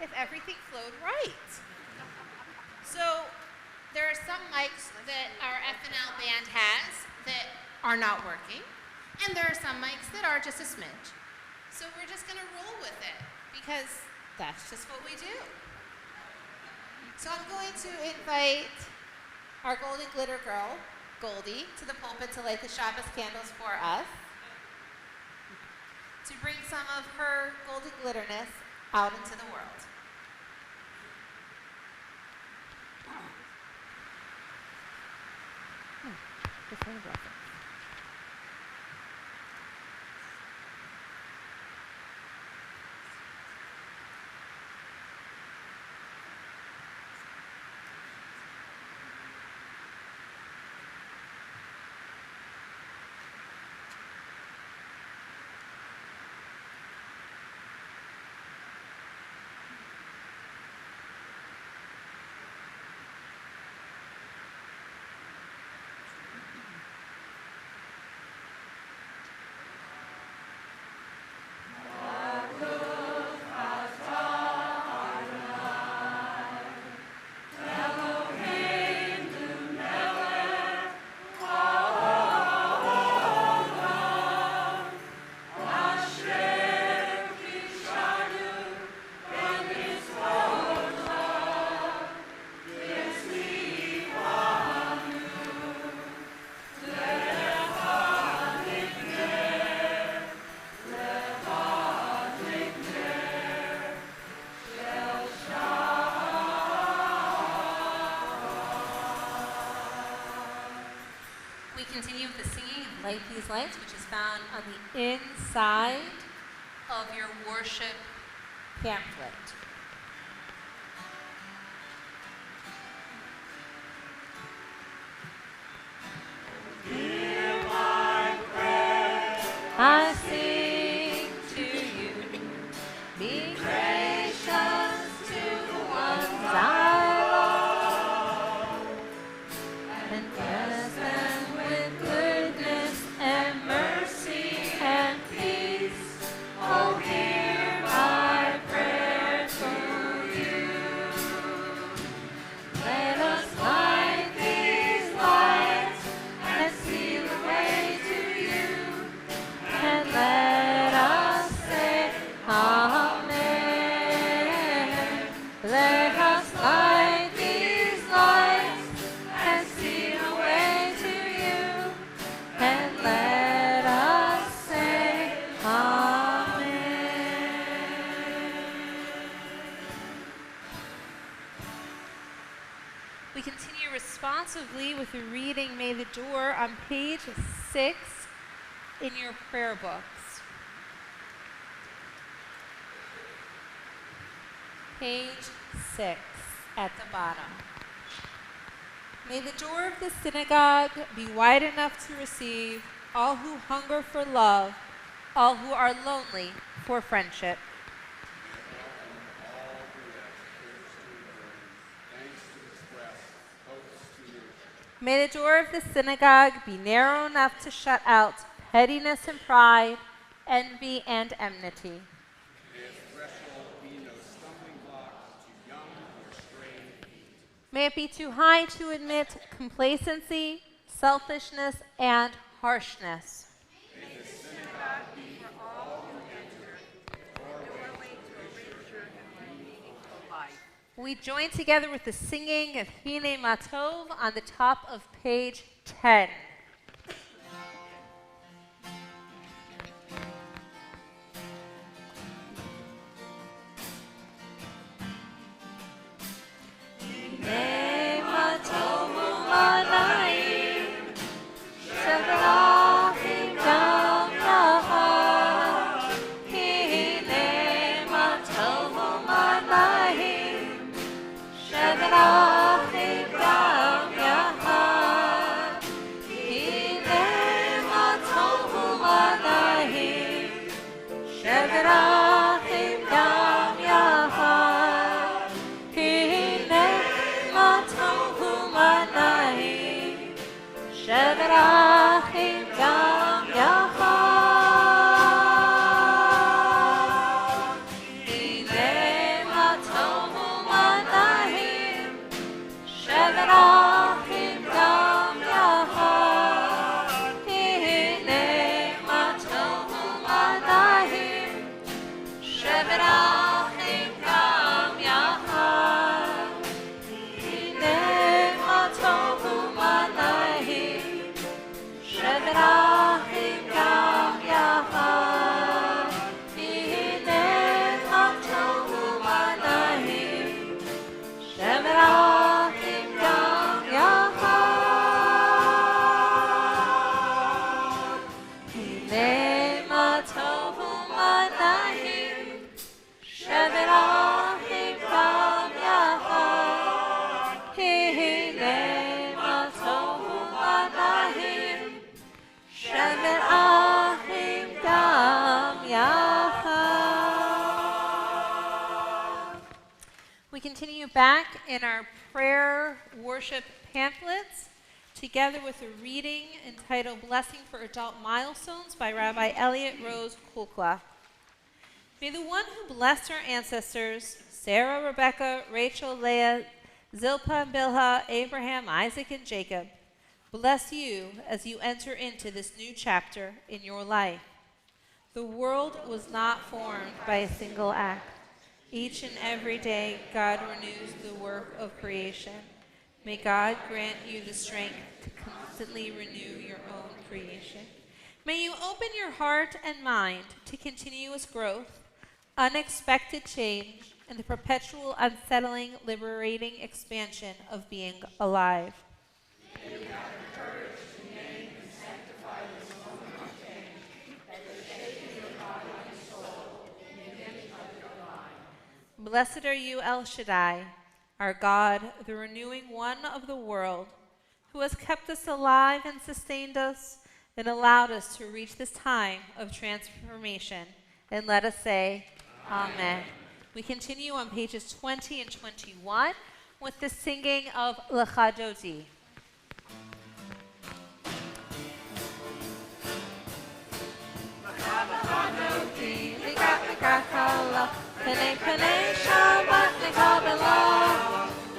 if everything flowed right. So there are some mics that our FNL band has that are not working, and there are some mics that are just a smidge. So we're just going to roll with it because that's just what we do. So I'm going to invite our Golden Glitter Girl, Goldie, to the pulpit to light the Shabbos candles for us, to bring some of her golden glitterness out into the world. Different reference. Continue with the singing of Light These Lights, which is found on the inside of your worship pamphlet. Hear my prayer, I sing to you. Be gracious to the ones I love, and bless them with goodness and mercy and peace. Oh, hear my prayer to you. Let us light these lights and seal the way to you, and let us say Amen. Let us light these lights and seal the way to you, and let us say Amen. We continue responsively with the reading May the Door on page 6 in your prayer books. Page 6 at the bottom. May the door of the synagogue be wide enough to receive all who hunger for love, all who are lonely for friendship. May the door of the synagogue be narrow enough to shut out pettiness and pride, envy and enmity. May it be too high to admit complacency, selfishness, and harshness. May the synagogue be for all who enter, a doorway to a richer and more meaningful life. We join together with the singing of Hine Matov on the top of page 10. Hine in our prayer worship pamphlets, together with a reading entitled Blessing for Adult Milestones by Rabbi Elliot Rose Kulkla. May the one who blessed our ancestors, Sarah, Rebecca, Rachel, Leah, Zilpah, and Bilhah, Abraham, Isaac, and Jacob, bless you as you enter into this new chapter in your life. The world was not formed by a single act. Each and every day, God renews the work of creation. May God grant you the strength to constantly renew your own creation. May you open your heart and mind to continuous growth, unexpected change, and the perpetual, unsettling, liberating expansion of being alive. May you have the courage to name and sanctify this moment of change that is shaping your body and soul in the image of the divine. Blessed are you, El Shaddai, our God, the renewing one of the world, who has kept us alive and sustained us and allowed us to reach this time of transformation. And let us say, Amen. We continue on pages 20 and 21 with the singing of L'Chadoti. Penei penei Shabbat Nekabela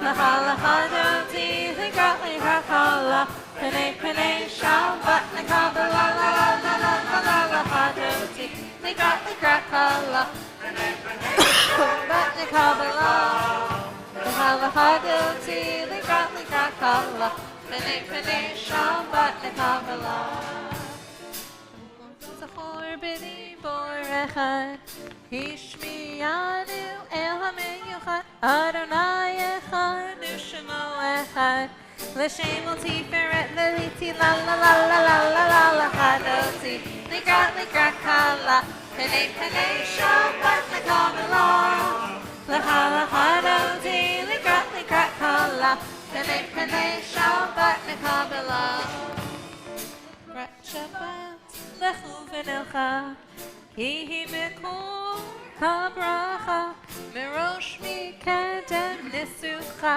L'Chadoti L'Chadoti Penei penei Shabbat Nekabela L'Chadoti L'Chadoti Shabbat Nekabela L'Chadoti L'Chadoti Penei penei Shabbat Nekabela Zachor b'ni bor echad Hishmiyanu el ha-meyuchad Adonai echad U'shemo echad L'shem ul-tiferet l'liti la la la la la la la L'chadoti L'chad kala Penei penei Shabbat Nekabela L'chadoti L'chad kala Penei penei Shabbat Nekabela Shabbat Lechu v'nelcha Ki hi mikol habracha Mirosh mikadem nisucha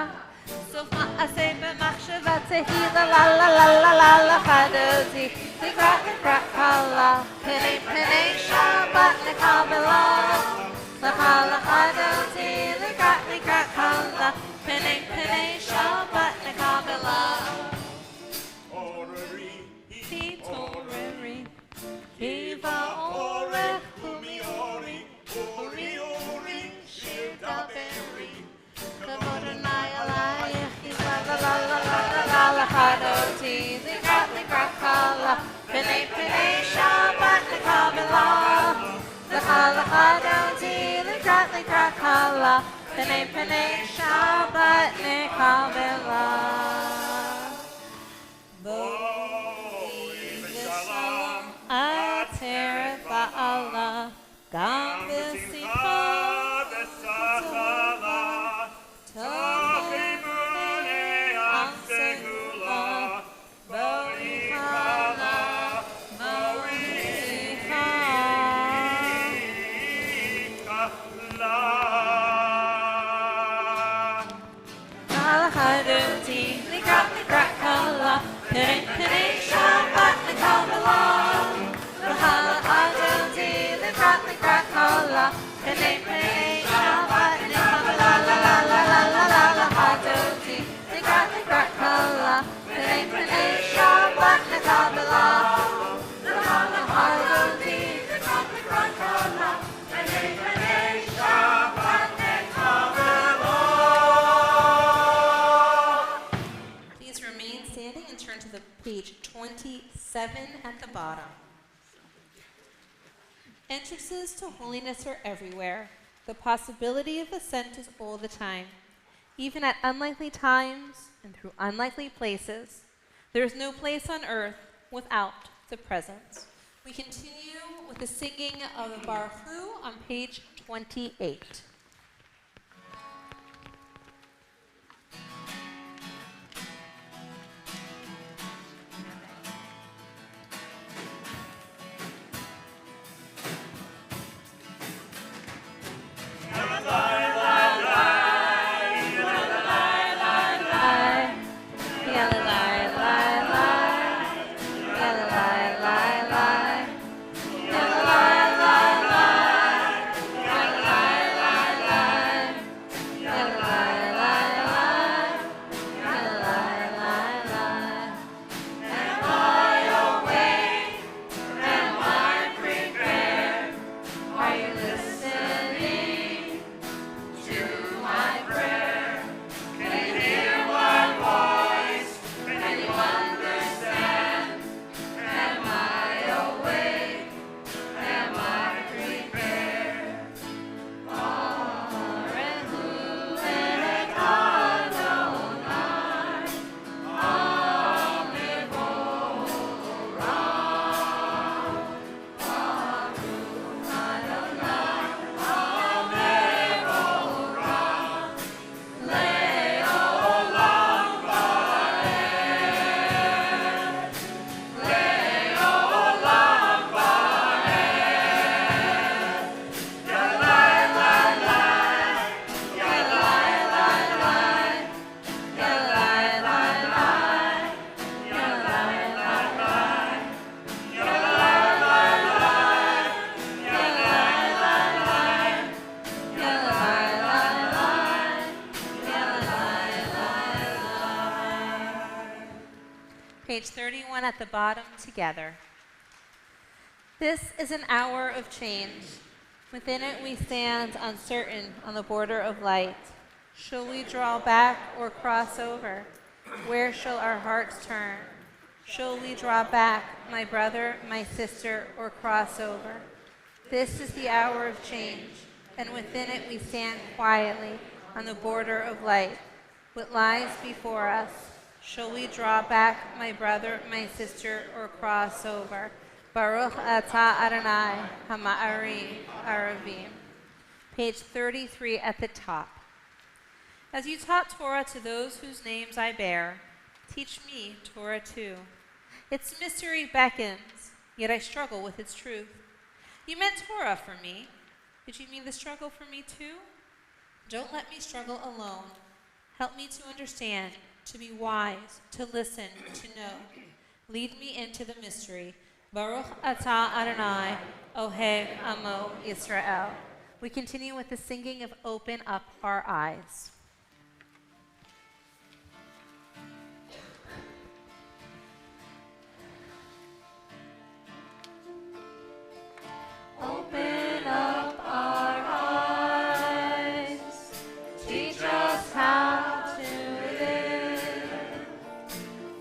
Sof ma'aseh b'machshavat Tehila la la la la la L'chadoti L'chad kala Penei penei Shabbat Nekabela L'chadoti L'chad kala Penei penei Shabbat Nekabela Toreri Kiva orech Humi ori Ori ori Shivda beri Kavod Adonai alayich La la la la la la la L'chadoti L'chad kala Penei penei Shabbat Nekabela L'chadoti L'chad kala Penei penei Shabbat Nekabela Ateret ba'ala Gam v'simcha v'sachala Tochimune amsegula Bo'ichala Bo'ichala L'chadoti L'chad kala Penei penei Shabbat Nekabela L'chadoti L'chad kala Penei penei Shabbat Nekabela la la la la la la L'chadoti L'chad kala Penei penei Shabbat Nekabela L'chadoti L'chad kala Penei penei Shabbat Nekabela. Please remain standing and turn to the page 27 at the bottom. Entrances to holiness are everywhere. The possibility of ascent is all the time. Even at unlikely times and through unlikely places, there is no place on earth without the presence. We continue with the singing of the Baruch Hu on page 28. La la la la la la la la everyone at the bottom together. This is an hour of change. Within it we stand uncertain on the border of light. Shall we draw back or cross over? Where shall our hearts turn? Shall we draw back, my brother, my sister, or cross over? This is the hour of change, and within it we stand quietly on the border of light. What lies before us? Shall we draw back, my brother, my sister, or cross over? Baruch atah Adonai Hama'arim Aravim. Page 33 at the top. As you taught Torah to those whose names I bear, teach me Torah too. Its mystery beckons, yet I struggle with its truth. You meant Torah for me. Did you mean the struggle for me too? Don't let me struggle alone. Help me to understand, to be wise, to listen, to know. Lead me into the mystery. Baruch atah Adonai, Ohev Amo Yisrael. We continue with the singing of Open Up Our Eyes. Open up our eyes, teach us how to live,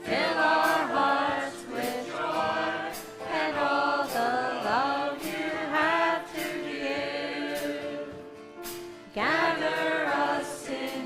fill our hearts with joy and all the love you have to give. Gather us in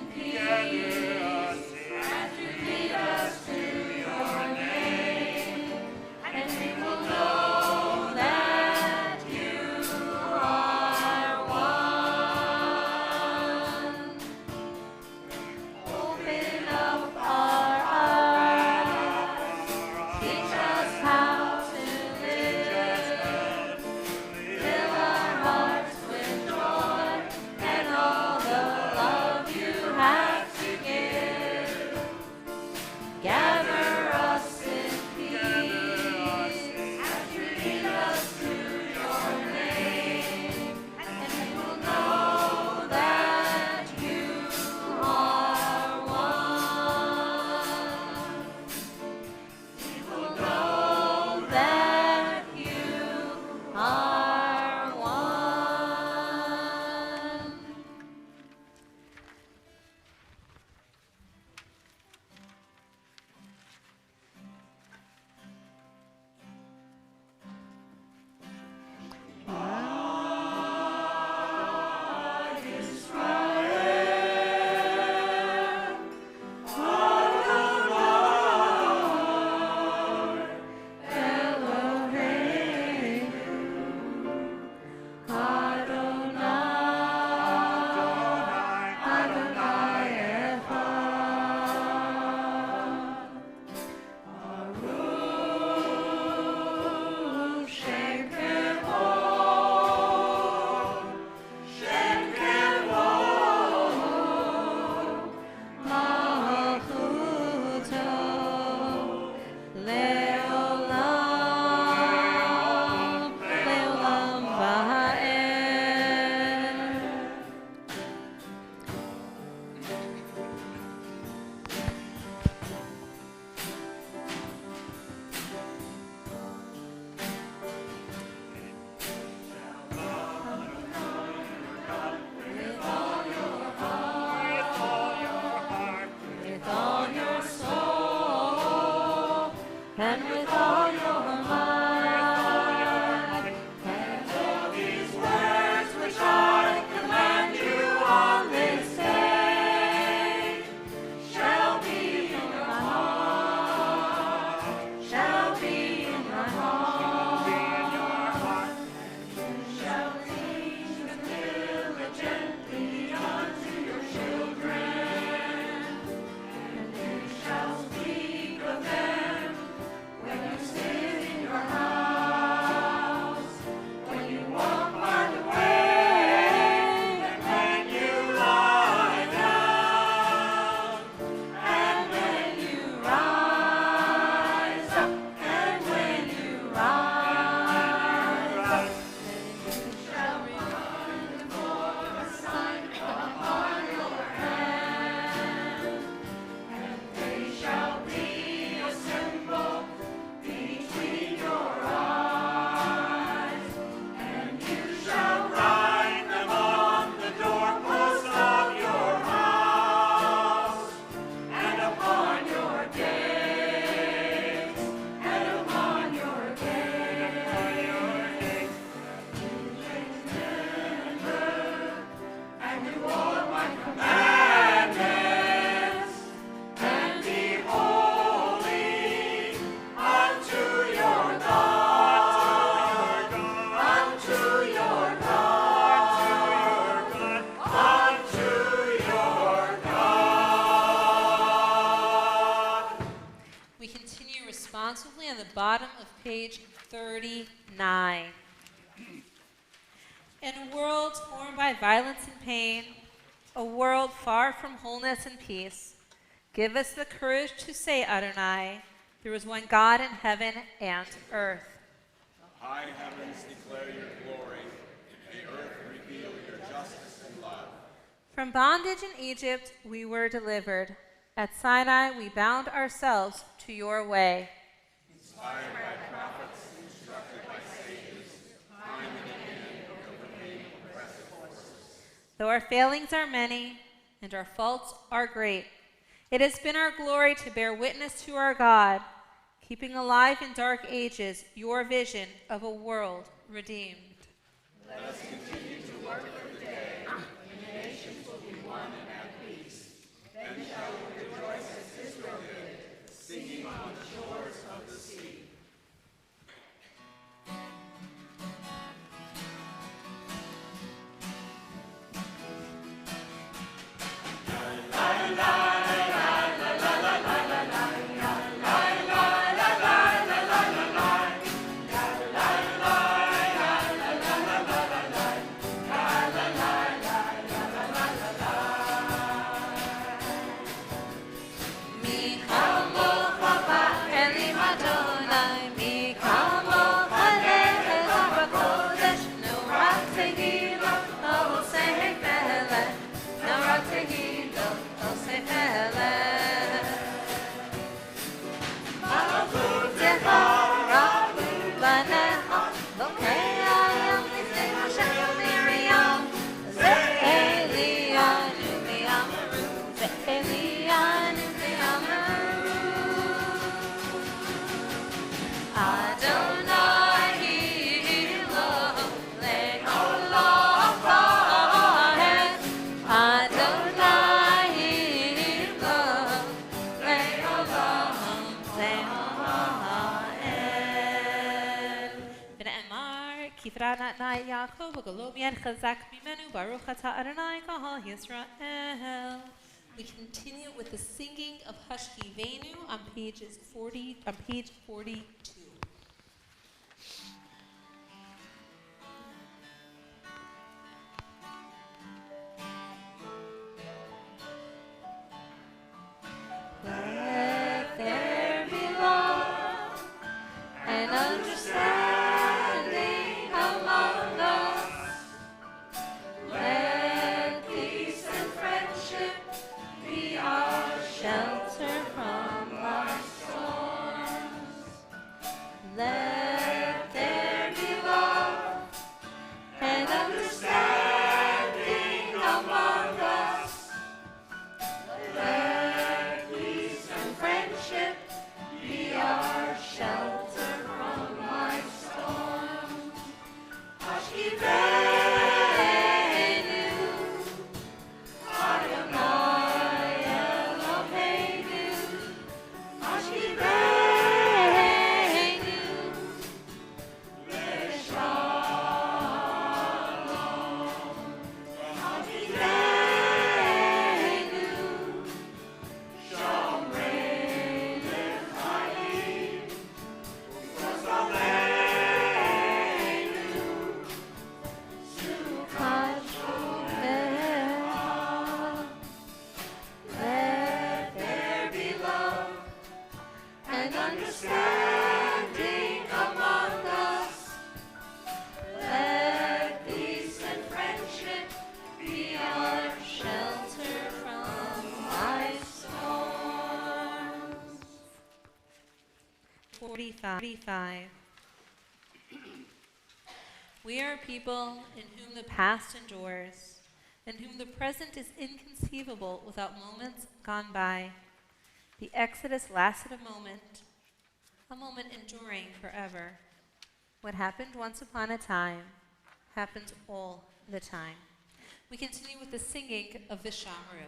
page 39. In a world torn by violence and pain, a world far from wholeness and peace, give us the courage to say, Adonai, there is one God in heaven and earth. The high heavens declare your glory, the earth reveal your justice and love. From bondage in Egypt we were delivered. At Sinai we bound ourselves to your way. Inspired by prophets, instructed by sages, time and again overcame oppressive forces. Though our failings are many and our faults are great, it has been our glory to bear witness to our God, keeping alive in dark ages your vision of a world redeemed. Let us continue to work for the day when the nations will be one and at peace. Then shall we rejoice as Israel did, singing on the shores of the sea. We continue with the singing of Hashkivenu on page 42. Let there be love and understanding among us. Let peace and friendship be our shelter from life's storms. Let there be love and understanding among us. Let peace and friendship be our shelter from life's storms. Hashkivenu, Adonai Eloheinu. Hashkivenu, Leshalom. Hashkivenu, Shomrei L'chaim. U'Kosaleinu, Sukkot Shomecha. Let there be love and understanding among us. Let peace and friendship be our shelter from life's storms. 45. We are a people in whom the past endures, in whom the present is inconceivable without moments gone by. The Exodus lasted a moment enduring forever. What happened once upon a time happens all the time. We continue with the singing of the Shamru.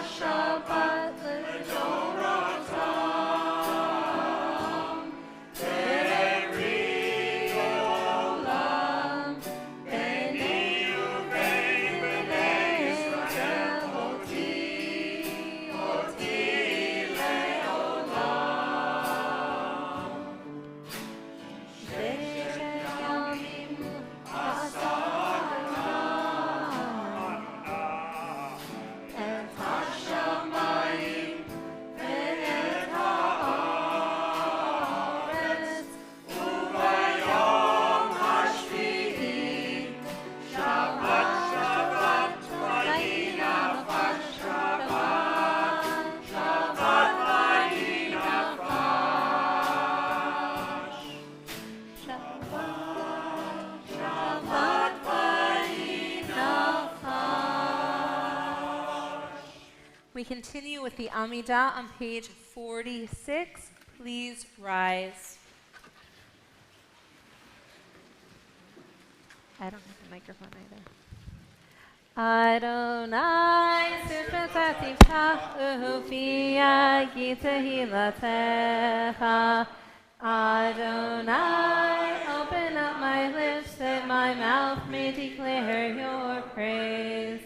Shabbat, We continue with the Amidah on page 46. Please rise. I don't have a microphone either. Adonai, sifatativcha, uhufia yitahilatecha. Adonai, open up my lips that my mouth may declare your praise.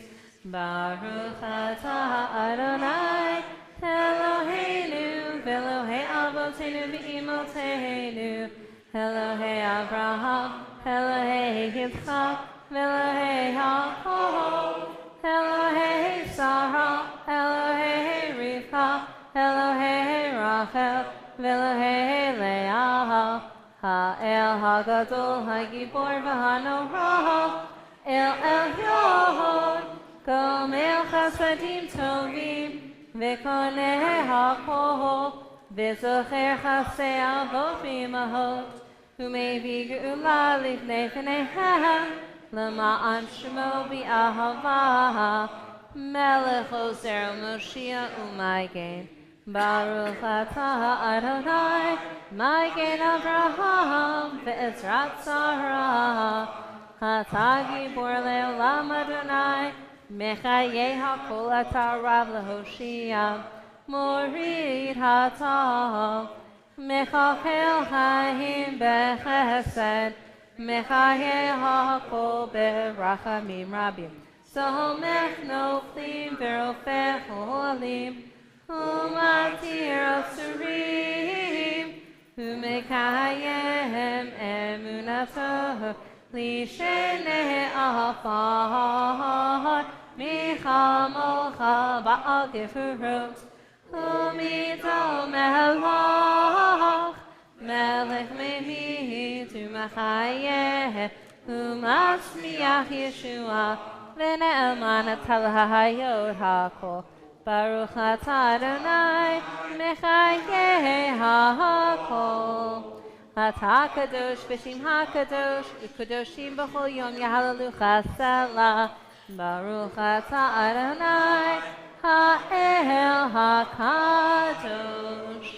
Baruch atah Adonai, Eloheinu, v'Elohei avotenu v'imotenu, Elohei Abraham, Elohei Yitzchak, v'Elohei Yaakov, Elohei Sarah, Elohei Rivka, Elohei Rachel, v'Elohei Leah, Ha'el Hagadol Hagibor v'Hanora, El Elyon, Gomel Chasadim Tovim, V'Koneh HaKol, V'Zocher Chasei Avot V'Imahot, U'Mevi Geula Livnei Pneihem, L'Ma'an Shemo B'Ahava, Melech Ozer U'Moshiach U'Magen, Baruch atah Adonai, Magen Avraham, V'Ezrat Sarah, Atah Gibor Le'olam Adonai, Mechayeh HaKol atah Rav Lehoshia, Morid Hatah, Mechachel Chaim Bechesed, Mechayeh HaKol Berachamim Rabim, Somech Noflim V'Rofech Olim, Umatir Asurim, Umekayem Emunatoh, Lishenei Afar, Michamocha Ba'al Gefurot, Umito Melech, Melech Memit, Umachayeh, Umasmiach Yeshua, V'ne'elman Atalhayot HaKol, Baruch atah Adonai, Mechayeh HaKol. Atah Kadosh v'Shem HaKadosh, U'Kadoshim b'chol yom Yahalelucha Selah. Baruch atah Adonai, Ha'el HaKadosh.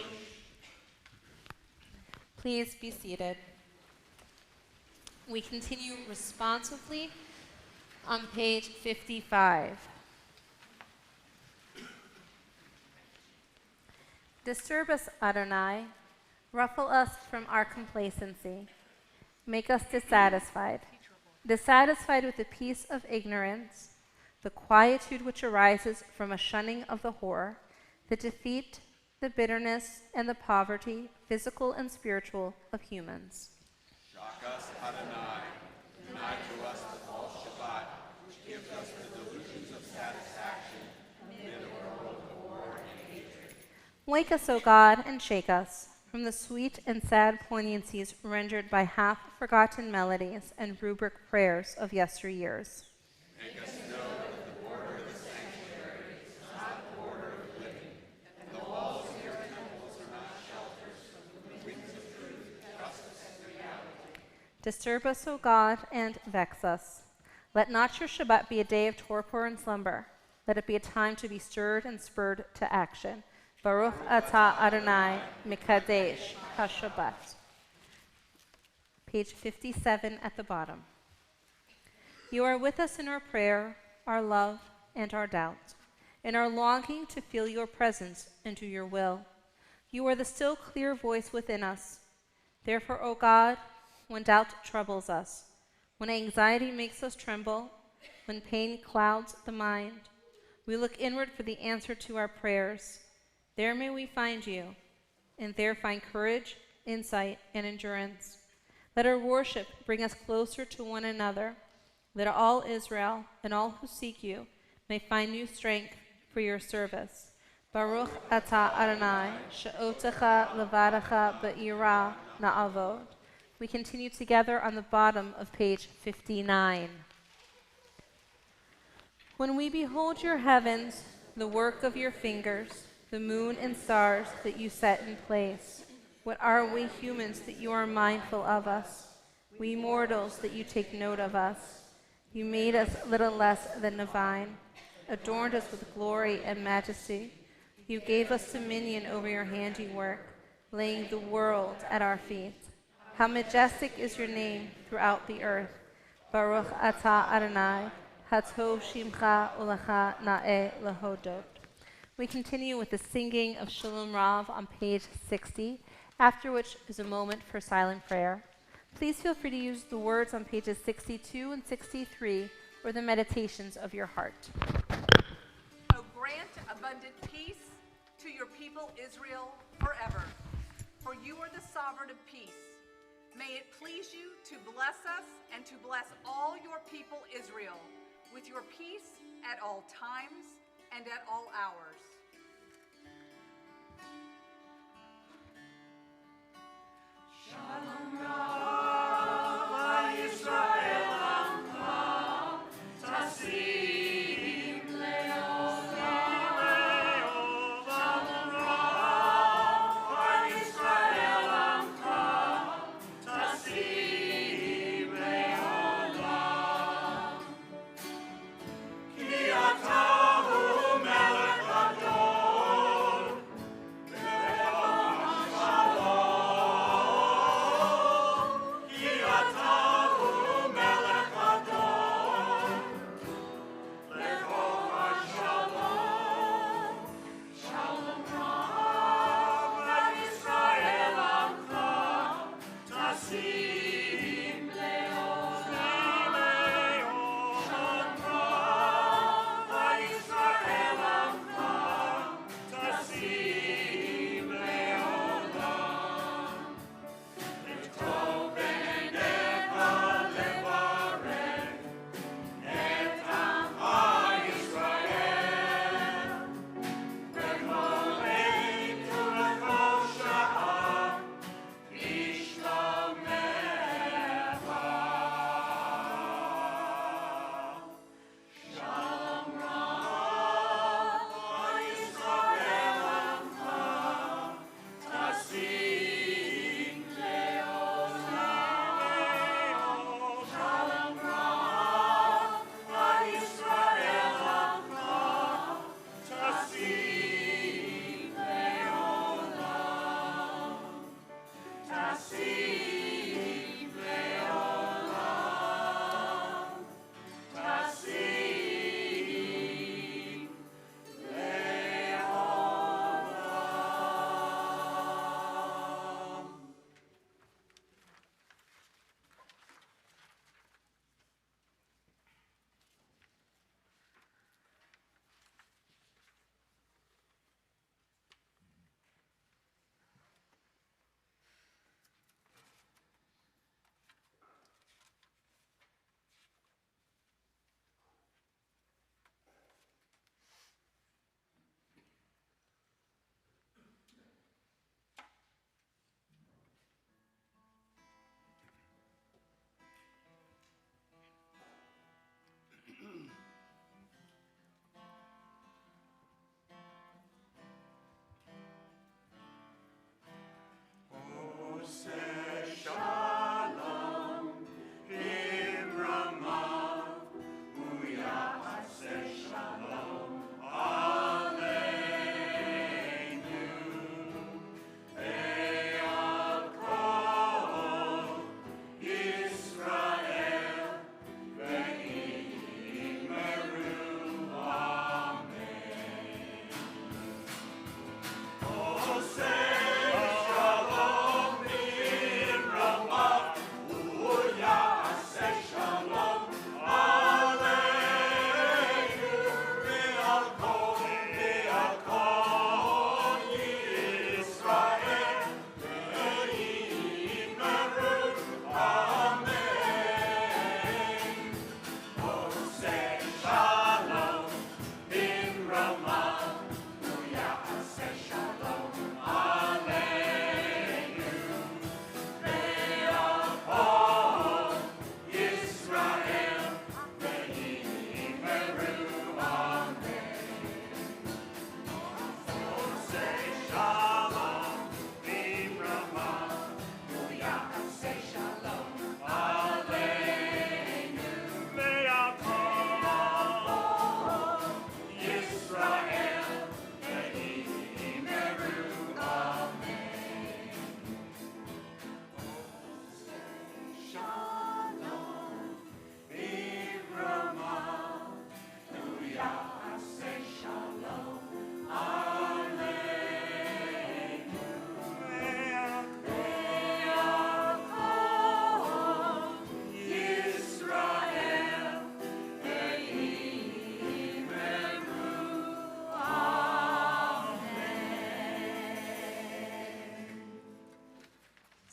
Please be seated. We continue responsively on page 55. Disturb us, Adonai. Ruffle us from our complacency. Make us dissatisfied. Dissatisfied with the peace of ignorance, the quietude which arises from a shunning of the whore, the defeat, the bitterness, and the poverty, physical and spiritual, of humans. Shock us, Adonai. Deny to us the false Shabbat, which gives us the delusions of satisfaction amid a world of war and hatred. Wake us, O God, and shake us from the sweet and sad poignancies rendered by half-forgotten melodies and rubric prayers of yesteryears. Make us know that the border of the sanctuary is not the border of living, and the walls of your temples are not shelters from the winds of truth, justice, and reality. Disturb us, O God, and vex us. Let not your Shabbat be a day of torpor and slumber. Let it be a time to be stirred and spurred to action. Baruch atah Adonai, Mikadesh HaShabbat. Page 57 at the bottom. You are with us in our prayer, our love, and our doubt, in our longing to feel your presence and do your will. You are the still clear voice within us. Therefore, O God, when doubt troubles us, when anxiety makes us tremble, when pain clouds the mind, we look inward for the answer to our prayers. There may we find you, and there find courage, insight, and endurance. Let our worship bring us closer to one another. Let all Israel and all who seek you may find new strength for your service. Baruch atah Adonai, she'otecha levadecha be'ira na'avod. We continue together on the bottom of page 59. When we behold your heavens, the work of your fingers, the moon and stars that you set in place, what are we humans that you are mindful of us? We mortals that you take note of us. You made us little less than the vine. adorned us with glory and majesty. You gave us dominion over your handiwork, laying the world at our feet. How majestic is your name throughout the earth. Baruch atah Adonai, hatov shimcha ulecha na'eh lahodot. We continue with the singing of Shalom Rav on page 60, after which is a moment for silent prayer. Please feel free to use the words on pages 62 and 63 or the meditations of your heart. O grant abundant peace to your people Israel forever, for you are the sovereign of peace. May it please you to bless us and to bless all your people Israel with your peace at all times and at all hours. Ki atahu melech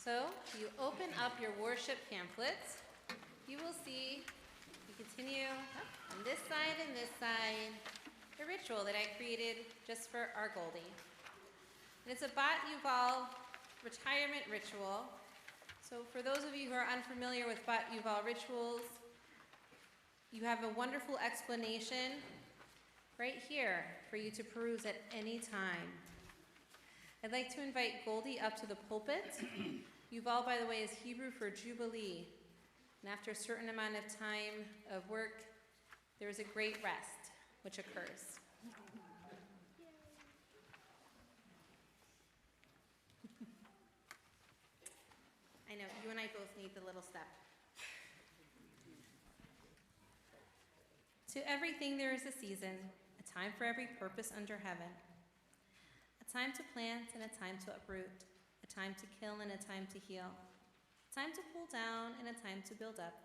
So you open up your worship pamphlets. You will see, you continue on this side and this side, a ritual that I created just for our Goldie. And it's a Bat Yuval retirement ritual. So for those of you who are unfamiliar with Bat Yuval rituals, you have a wonderful explanation right here for you to peruse at any time. I'd like to invite Goldie up to the pulpit. Yuval, by the way, is Hebrew for Jubilee. And after a certain amount of time of work, there is a great rest which occurs. I know, you and I both need the little step. To everything there is a season, a time for every purpose under heaven. A time to plant and a time to uproot, a time to kill and a time to heal, a time to pull down and a time to build up,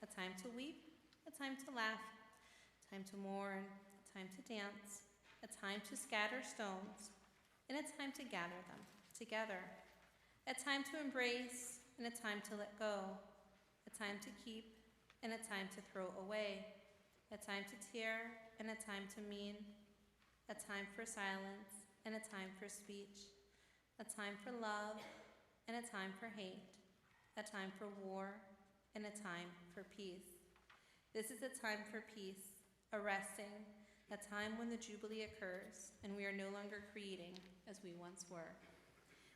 a time to weep, a time to laugh, a time to mourn, a time to dance, a time to scatter stones, and a time to gather them together, a time to embrace and a time to let go, a time to keep and a time to throw away, a time to tear and a time to mean, a time for silence and a time for speech, a time for love and a time for hate, a time for war and a time for peace. This is a time for peace, a resting, a time when the Jubilee occurs and we are no longer creating as we once were.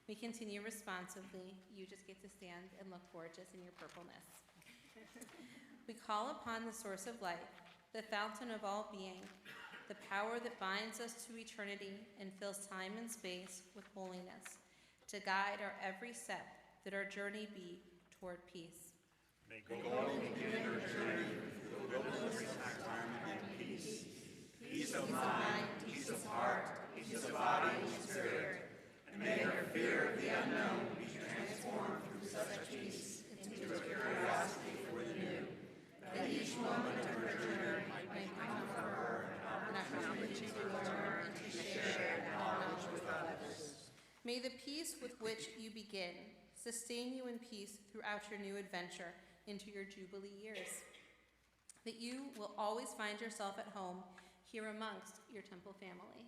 We continue responsively. You just get to stand and look gorgeous in your purpleness. We call upon the source of life, the fountain of all being, the power that binds us to eternity and fills time and space with holiness, to guide our every step, that our journey be toward peace. May Goldie begin her journey with wilderness, time, and peace. Peace of mind, peace of heart, peace of body and spirit. And may her fear of the unknown be transformed through such peace into a curiosity for the new, that each moment of her journey may come for her an opportunity to learn and to share knowledge with others. May the peace with which you begin sustain you in peace throughout your new adventure into your Jubilee years, that you will always find yourself at home here amongst your temple family.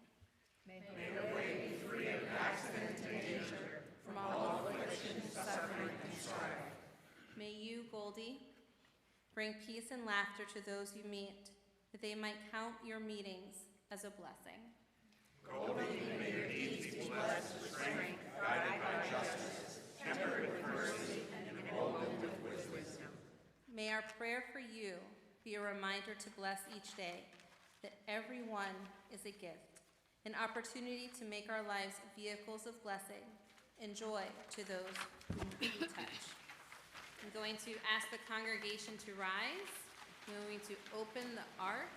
May her way be free of accident and danger, from all affliction, suffering, and strife. May you, Goldie, bring peace and laughter to those you meet, that they might count your meetings as a blessing. Goldie, may your deeds be blessed with strength, guided by justice, tempered with mercy, and emboldened with wisdom. May our prayer for you be a reminder to bless each day, that everyone is a gift, an opportunity to make our lives vehicles of blessing and joy to those whom we touch. I'm going to ask the congregation to rise. I'm going to open the ark.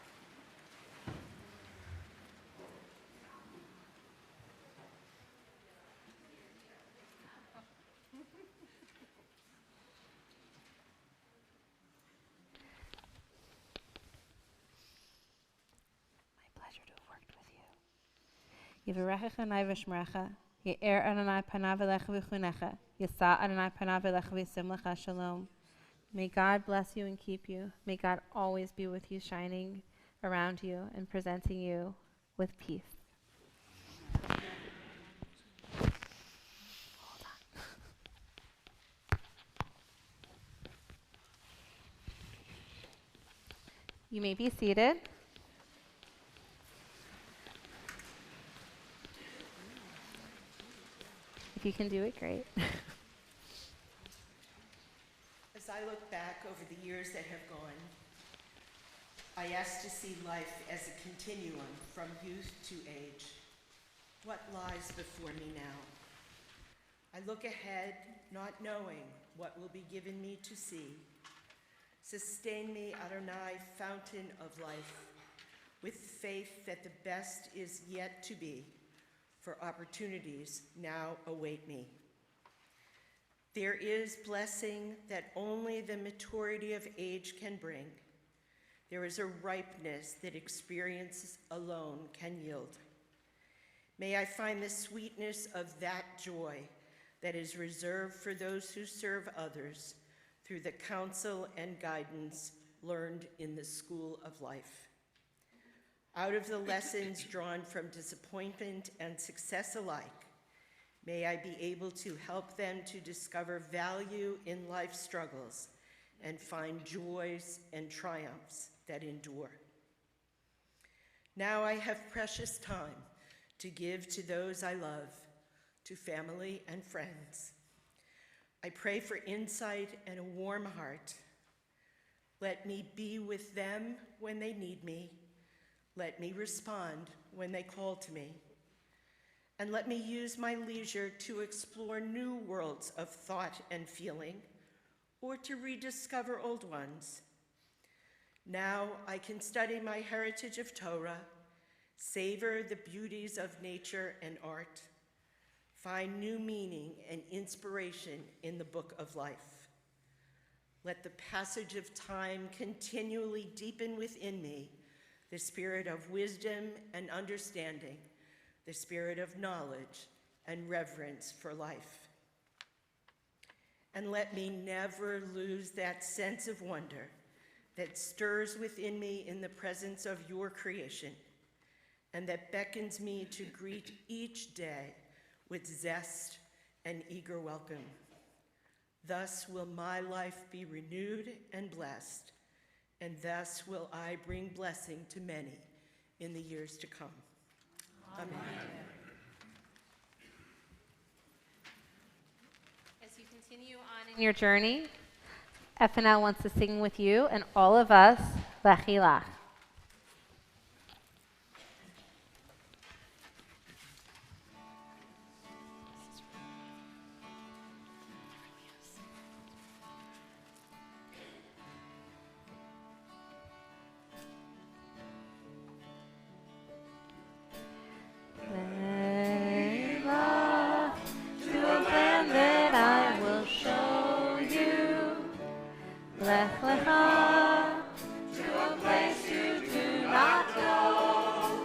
Pleasure to have worked with you. Yivarechecha Adonai v'shmerecha, Ye'er Adonai panav elecha v'chunecha, Yisa Adonai panav elecha v'ysimlecha shalom. May God bless you and keep you. May God always be with you, shining around you and presenting you with peace. Hold on. You may be seated. If you can do it, great. As I look back over the years that have gone, I ask to see life as a continuum from youth to age. What lies before me now? I look ahead, not knowing what will be given me to see. Sustain me, Adonai, fountain of life, with faith that the best is yet to be, for opportunities now await me. There is blessing that only the maturity of age can bring. There is a ripeness that experience alone can yield. May I find the sweetness of that joy, that is reserved for those who serve others through the counsel and guidance learned in the school of life. Out of the lessons drawn from disappointment and success alike, may I be able to help them to discover value in life's struggles and find joys and triumphs that endure. Now I have precious time to give to those I love, to family and friends. I pray for insight and a warm heart. Let me be with them when they need me. Let me respond when they call to me. And let me use my leisure to explore new worlds of thought and feeling, or to rediscover old ones. Now I can study my heritage of Torah, savor the beauties of nature and art, find new meaning and inspiration in the book of life. Let the passage of time continually deepen within me the spirit of wisdom and understanding, the spirit of knowledge and reverence for life. And let me never lose that sense of wonder that stirs within me in the presence of your creation, and that beckons me to greet each day with zest and eager welcome. Thus will my life be renewed and blessed, and thus will I bring blessing to many in the years to come. Amen. As you continue on in your journey, FNL wants to sing with you and all of us, Lachilach. Lech Lecha, to a place you do not know.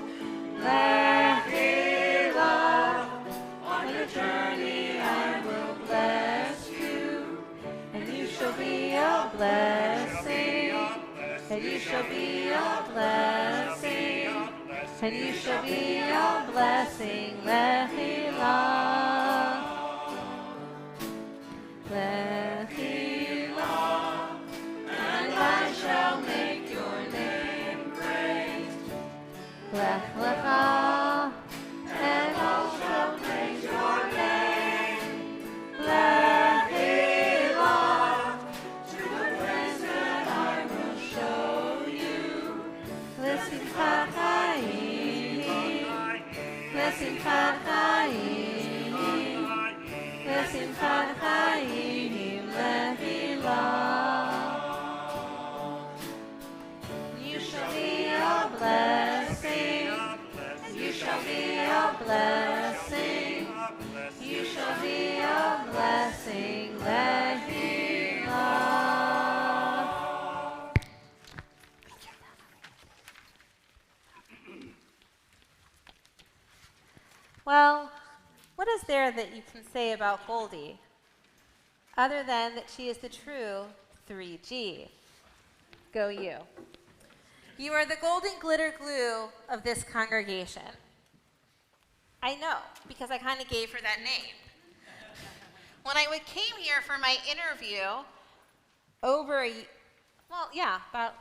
Lechila, on your journey I will bless you, and you shall be a blessing, and you shall be a blessing, and you shall be a blessing. Lechila. Lech Lecha, and all shall praise your name. Lechila, to the place that I will show you. L'simchat chaim, l'simchat chaim, l'simchat chaim, Lechila. You shall be a blessing. You shall be a blessing. You shall be a blessing. Lechila. Well, what is there that you can say about Goldie, other than that she is the true 3G? Go you. You are the golden glitter glue of this congregation. I know, because I kind of gave her that name. When I came here for my interview about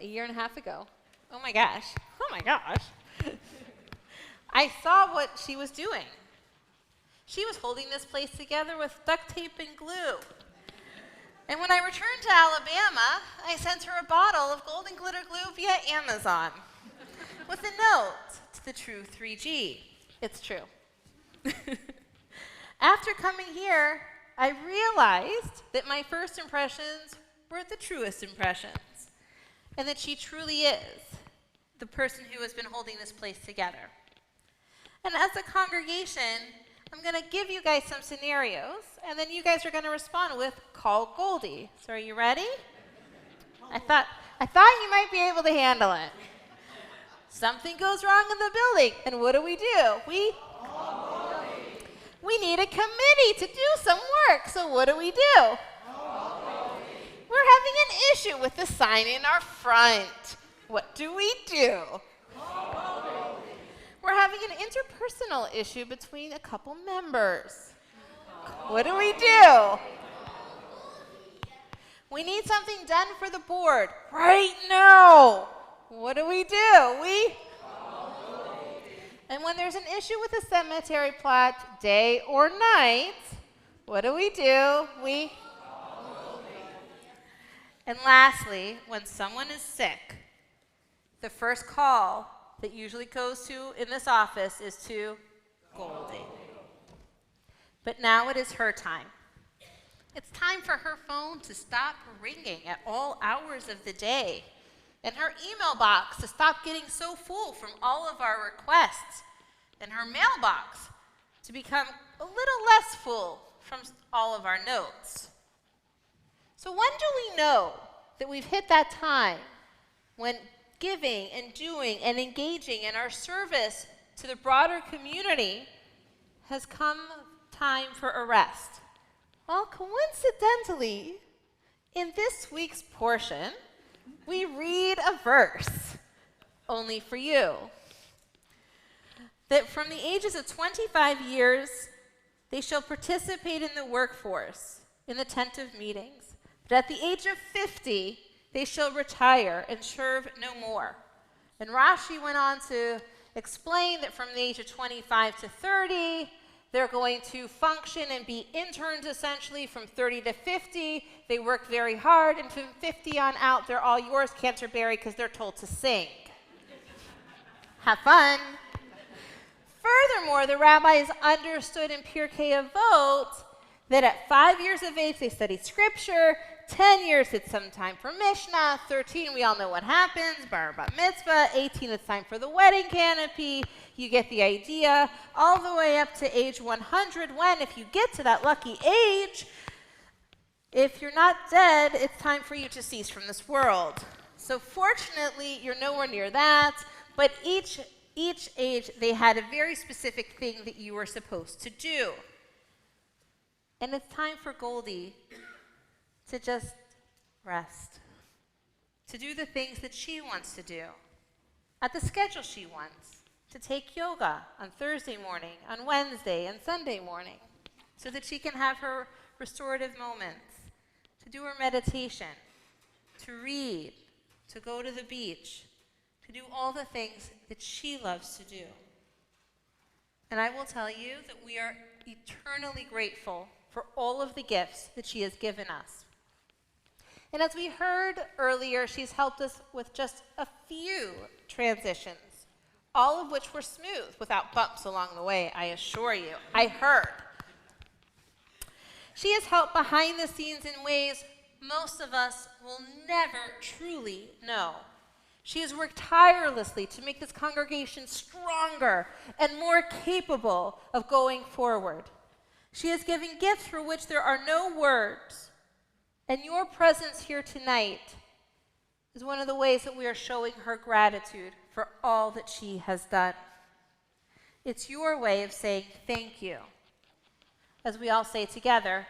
a year and a half ago. Oh my gosh. I saw what she was doing. She was holding this place together with duct tape and glue. And when I returned to Alabama, I sent her a bottle of golden glitter glue via Amazon with a note to the true 3G. It's true. After coming here, I realized that my first impressions were the truest impressions, and that she truly is the person who has been holding this place together. And as a congregation, I'm going to give you guys some scenarios, and then you guys are going to respond with "Call Goldie." So are you ready? I thought you might be able to handle it. Something goes wrong in the building, and what do? We need a committee need to do some work. So what do? We're having an issue with the sign in our front. What do? We're having an interpersonal issue between a couple members. What do? We need something done for the board right now. What do? And when there's an issue with a cemetery plot, day or night, what do? And lastly, when someone is sick, the first call that usually goes to in this office is to Goldie. But now it is her time. It's time for her phone to stop ringing at all hours of the day, and her email box to stop getting so full from all of our requests, and her mailbox to become a little less full from all of our notes. So when do we know that we've hit that time when giving and doing and engaging in our service to the broader community has come time for a rest? Well, coincidentally, in this week's portion, we read a verse, only for you, that from the ages of 25 years, they shall participate in the workforce, in the tent of meetings. But at the age of 50, they shall retire and serve no more. And Rashi went on to explain that from the age of 25 to 30, they're going to function and be interns essentially. From 30 to 50, they work very hard. And from 50 on out, they're all yours, Canterbury, because they're told to sing. Have fun. Furthermore, the rabbis understood in Pirkei Avot that at 5 years of age, they studied scripture. 10 years, it's some time for Mishnah. 13, we all know what happens, bar bat mitzvah. 18, it's time for the wedding canopy. You get the idea. All the way up to age 100, when, if you get to that lucky age, if you're not dead, it's time for you to cease from this world. So fortunately, you're nowhere near that, but each age, they had a very specific thing that you were supposed to do. And it's time for Goldie to just rest, to do the things that she wants to do, at the schedule she wants, to take yoga on Thursday morning, on Wednesday, and Sunday morning, so that she can have her restorative moments, to do her meditation, to read, to go to the beach, to do all the things that she loves to do. And I will tell you that we are eternally grateful for all of the gifts that she has given us. And as we heard earlier, she's helped us with just a few transitions, all of which were smooth, without bumps along the way, I assure you. I heard. She has helped behind the scenes in ways most of us will never truly know. She has worked tirelessly to make this congregation stronger and more capable of going forward. She has given gifts for which there are no words. And your presence here tonight is one of the ways that we are showing her gratitude for all that she has done. It's your way of saying thank you. As we all say together,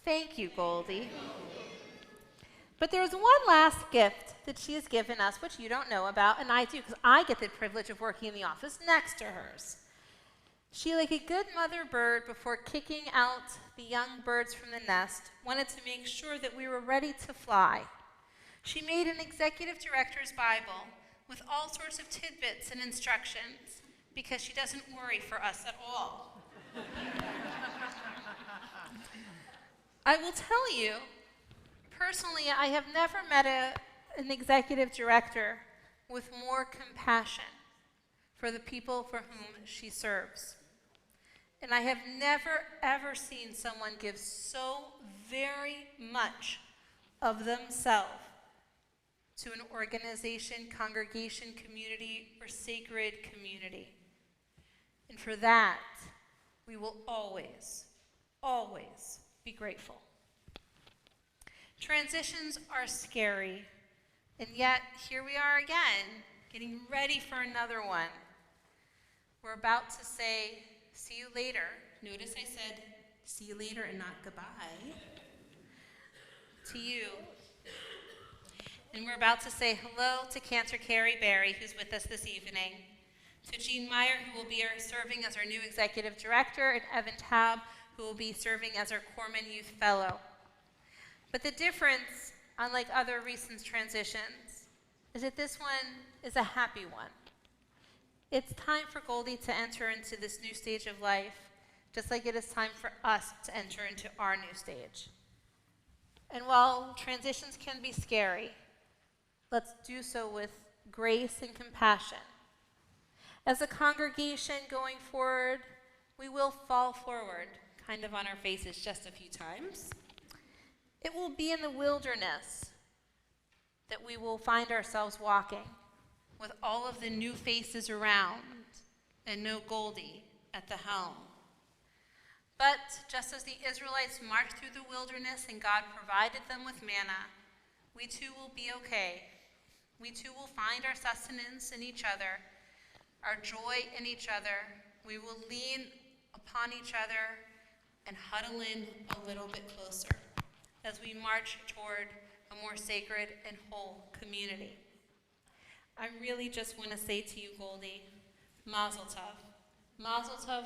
thank you, Goldie. But there's one last gift that she has given us, which you don't know about, and I do, because I get the privilege of working in the office next to hers. She, like a good mother bird, before kicking out the young birds from the nest, wanted to make sure that we were ready to fly. She made an executive director's Bible with all sorts of tidbits and instructions, because she doesn't worry for us at all. I will tell you, personally, I have never met an executive director with more compassion for the people for whom she serves. And I have never, ever seen someone give so very much of themselves to an organization, congregation, community, or sacred community. And for that, we will always, always be grateful. Transitions are scary, and yet here we are again, getting ready for another one. We're about to say, see you later. Notice I said, see you later and not goodbye, to you. And we're about to say hello to Cantor Carrie Berry, who's with us this evening, to Jean Meyer, who will be serving as our new executive director, and Evan Tabb, who will be serving as our Corman Youth Fellow. But the difference, unlike other recent transitions, is that this one is a happy one. It's time for Goldie to enter into this new stage of life, just like it is time for us to enter into our new stage. And while transitions can be scary, let's do so with grace and compassion. As a congregation going forward, we will fall forward, kind of on our faces just a few times. It will be in the wilderness that we will find ourselves walking, with all of the new faces around and no Goldie at the helm. But just as the Israelites marched through the wilderness and God provided them with manna, we too will be okay. We too will find our sustenance in each other, our joy in each other. We will lean upon each other and huddle in a little bit closer as we march toward a more sacred and whole community. I really just want to say to you, Goldie, Mazel Tov, Mazel Tov,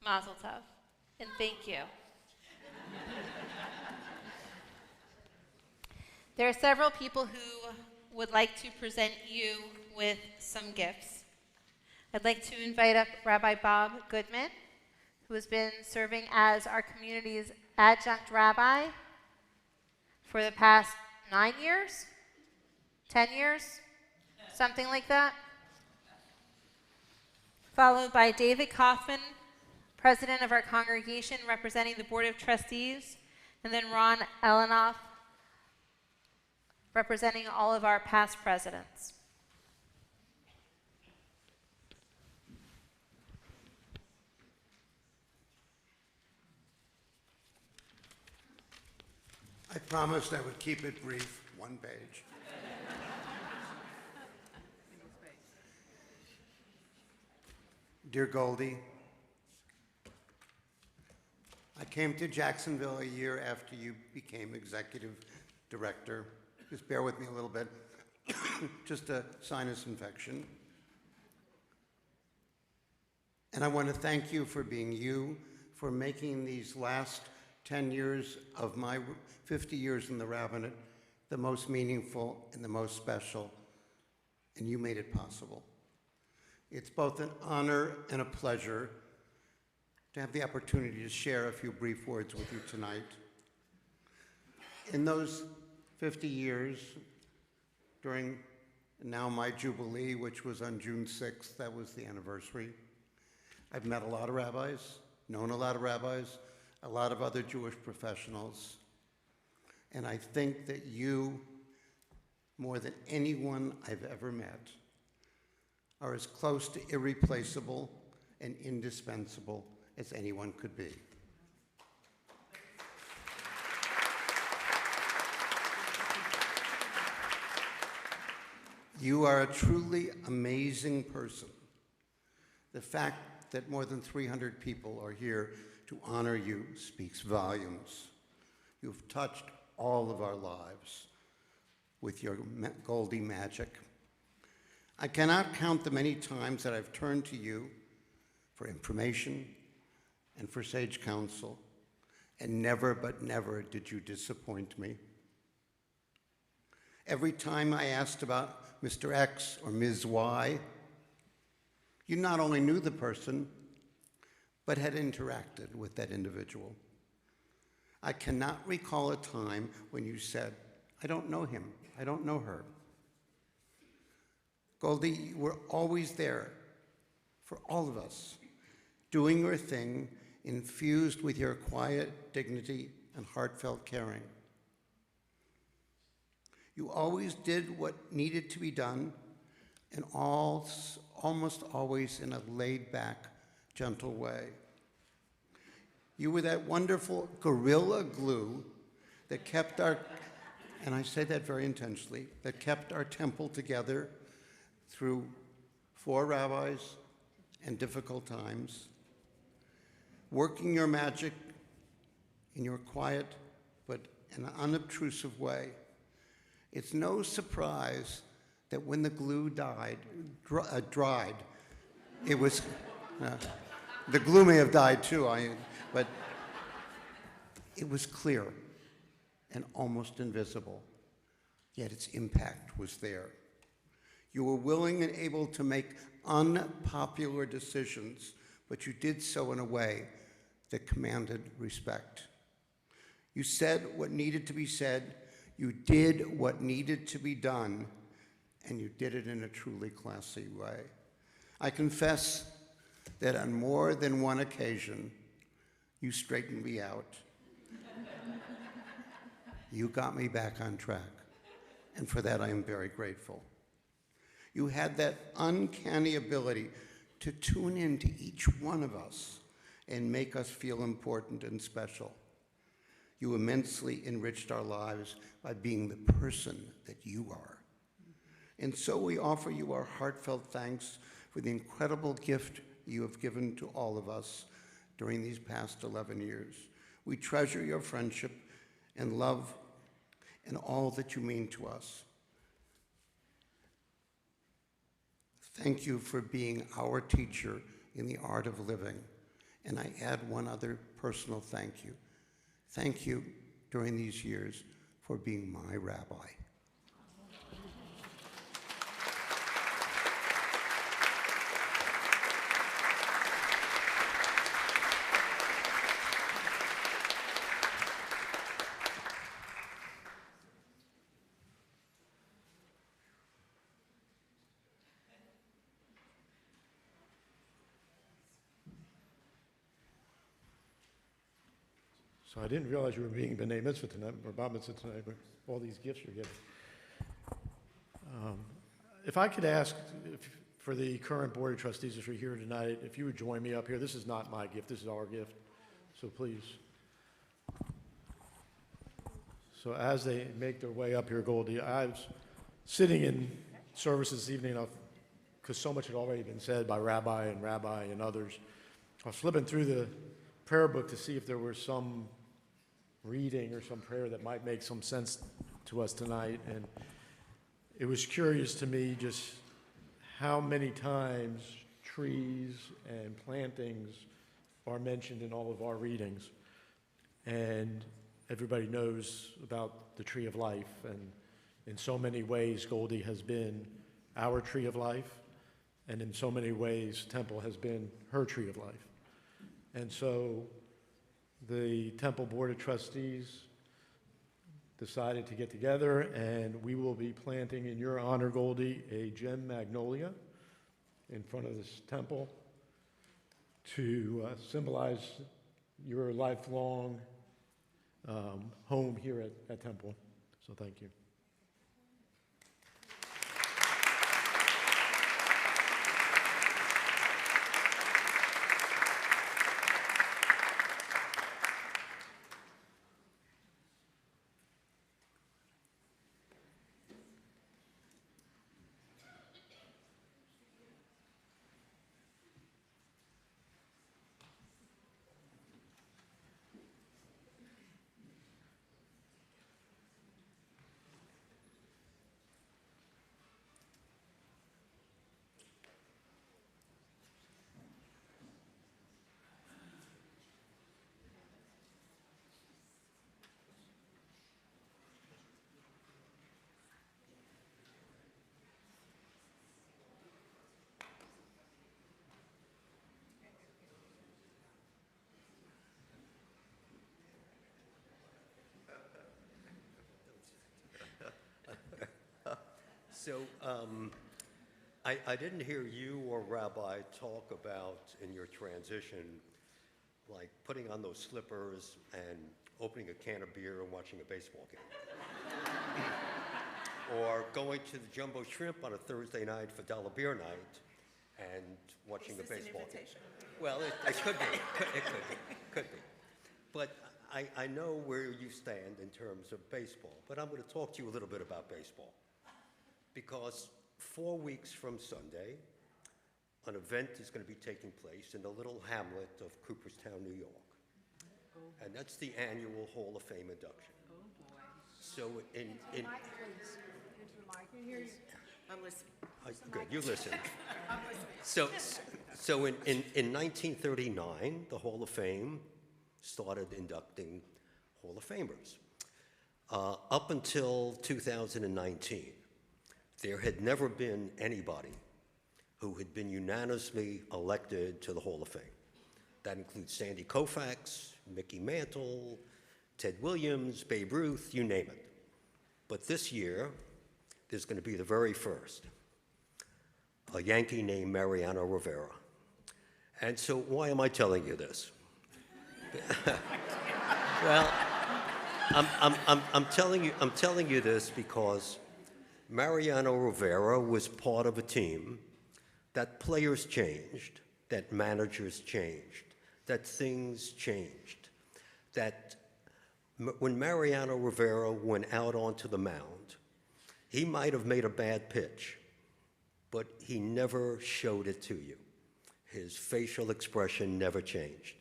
Mazel Tov, and thank you. There are several people who would like to present you with some gifts. I'd like to invite up Rabbi Bob Goodman, who has been serving as our community's adjunct rabbi for the past 9 years, 10 years, something like that. Followed by David Kaufman, president of our congregation representing the Board of Trustees, and then Ron Elenoff, representing all of our past presidents. I promised I would keep it brief, 1 page. Dear Goldie, I came to Jacksonville a year after you became executive director. Just bear with me a little bit. Just a sinus infection. And I want to thank you for being you, for making these last 10 years of my 50 years in the rabbinate the most meaningful and the most special, and you made it possible. It's both an honor and a pleasure to have the opportunity to share a few brief words with you tonight. In those 50 years, during now my Jubilee, which was on June 6th, that was the anniversary, I've met a lot of rabbis, known a lot of rabbis, a lot of other Jewish professionals, and I think that you, more than anyone I've ever met, are as close to irreplaceable and indispensable as anyone could be. You are a truly amazing person. The fact that more than 300 people are here to honor you speaks volumes. You've touched all of our lives with your Goldie magic. I cannot count the many times that I've turned to you for information and for sage counsel, and never but never did you disappoint me. Every time I asked about Mr. X or Ms. Y, you not only knew the person, but had interacted with that individual. I cannot recall a time when you said, I don't know him, I don't know her. Goldie, you were always there for all of us, doing your thing, infused with your quiet dignity and heartfelt caring. You always did what needed to be done, and almost always in a laid-back, gentle way. You were that wonderful gorilla glue that kept our, and I say that very intentionally, that kept our temple together through 4 rabbis and difficult times. working your magic in your quiet but an unobtrusive way. It's no surprise that when the glue dried, it was, the glue may have died too, but it was clear and almost invisible, yet its impact was there. You were willing and able to make unpopular decisions, but you did so in a way that commanded respect. You said what needed to be said, you did what needed to be done, and you did it in a truly classy way. I confess that on more than one occasion, you straightened me out. You got me back on track, and for that I am very grateful. You had that uncanny ability to tune into each one of us and make us feel important and special. You immensely enriched our lives by being the person that you are. And so we offer you our heartfelt thanks for the incredible gift you have given to all of us during these past 11 years. We treasure your friendship and love and all that you mean to us. Thank you for being our teacher in the art of living. And I add one other personal thank you. Thank you during these years for being my rabbi. So I didn't realize you were being B'nai Mitzvah tonight, or Bar Mitzvah tonight, but all these gifts you're getting. If I could ask for the current Board of Trustees, if you're here tonight, if you would join me up here. This is not my gift, this is our gift, so please. So as they make their way up here, Goldie, I was sitting in service this evening, because so much had already been said by Rabbi and others. I was flipping through the prayer book to see if there was some reading or some prayer that might make some sense to us tonight, and it was curious to me just how many times trees and plantings are mentioned in all of our readings. And everybody knows about the tree of life, and in so many ways Goldie has been our tree of life, and in so many ways Temple has been her tree of life. And so the Temple Board of Trustees decided to get together, and we will be planting in your honor, Goldie, a gem magnolia in front of this temple to symbolize your lifelong home here at Temple. So thank you. So I didn't hear you or Rabbi talk about in your transition, like putting on those slippers and opening a can of beer and watching a baseball game. Or going to the Jumbo Shrimp on a Thursday night for dollar beer night and watching a baseball game. Well, it could be. It could be. But I know where you stand in terms of baseball, but I'm going to talk to you a little bit about baseball. Because 4 weeks from Sunday, an event is going to be taking place in the little hamlet of Cooperstown, New York. And that's the annual Hall of Fame induction. So in I'm listening. good, you listen. So in 1939, the Hall of Fame started inducting Hall of Famers. Up until 2019, there had never been anybody who had been unanimously elected to the Hall of Fame. That includes Sandy Koufax, Mickey Mantle, Ted Williams, Babe Ruth, you name it. But this year, there's going to be the very first, a Yankee named Mariano Rivera. And so why am I telling you this? Well, I'm telling you this because Mariano Rivera was part of a team that players changed, that managers changed, that things changed, that when Mariano Rivera went out onto the mound, he might have made a bad pitch, but he never showed it to you. His facial expression never changed.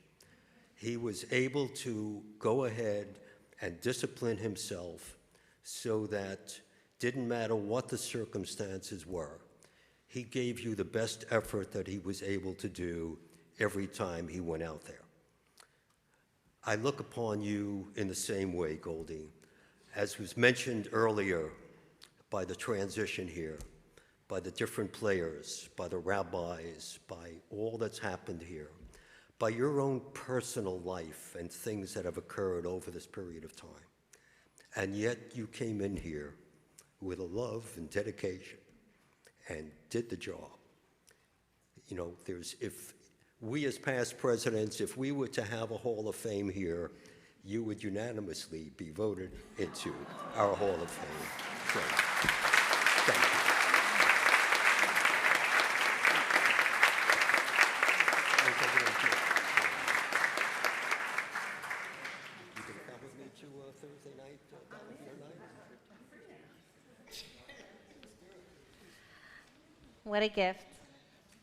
He was able to go ahead and discipline himself so that didn't matter what the circumstances were, he gave you the best effort that he was able to do every time he went out there. I look upon you in the same way, Goldie. As was mentioned earlier by the transition here, by the different players, by the rabbis, by all that's happened here, by your own personal life and things that have occurred over this period of time. And yet you came in here with a love and dedication and did the job. You know, if we as past presidents, if we were to have a Hall of Fame here, you would unanimously be voted into our Hall of Fame. So, thank you. You can come with me to Thursday night, down here night? What a gift.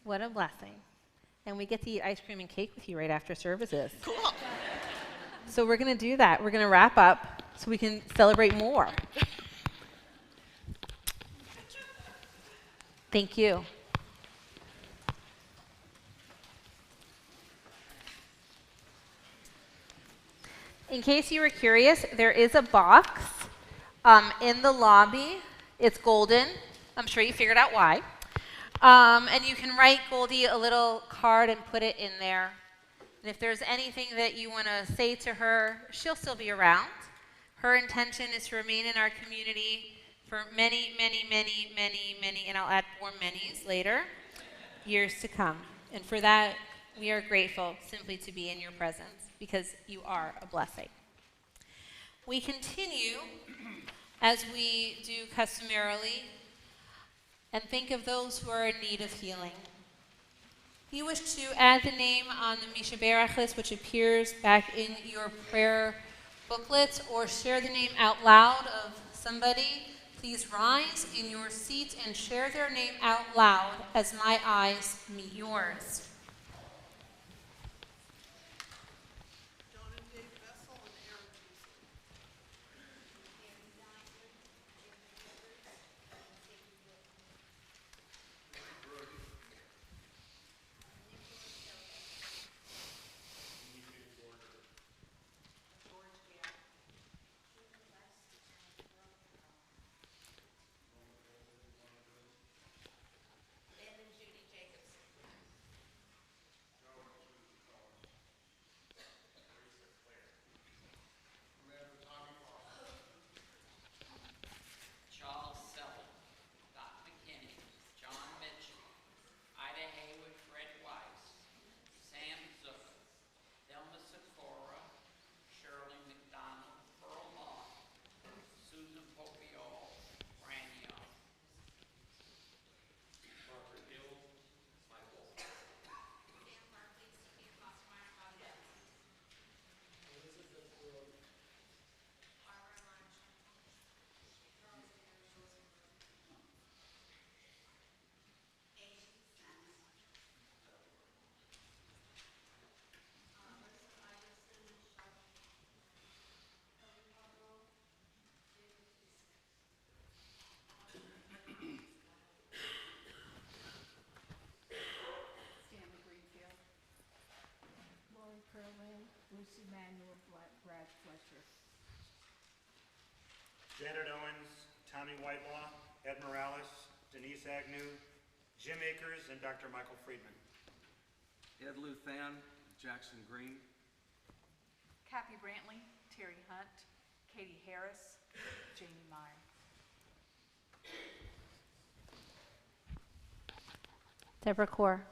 What a blessing. And we get to eat ice cream and cake with you right after services. Cool. So we're going to do that. We're going to wrap up so we can celebrate more. Thank you. In case you were curious, there is a box in the lobby. It's golden. I'm sure you figured out why. And you can write Goldie a little card and put it in there. And if there's anything that you want to say to her, she'll still be around. Her intention is to remain in our community for many, many, many, many, many, and I'll add more manys later, years to come. And for that, we are grateful simply to be in your presence because you are a blessing. We continue, as we do customarily, and think of those who are in need of healing. If you wish to add the name on the Misha Berach list, which appears back in your prayer booklets, or share the name out loud of somebody, please rise in your seat and share their name out loud as my eyes meet yours. Janet Owens, Tommy Whitelaw, Ed Morales, Denise Agnew, Jim Akers, and Dr. Michael Friedman. Ed Luthan, Jackson Green. Kathy Brantley, Terry Hunt, Katie Harris, Jamie Meyer. Deborah Core.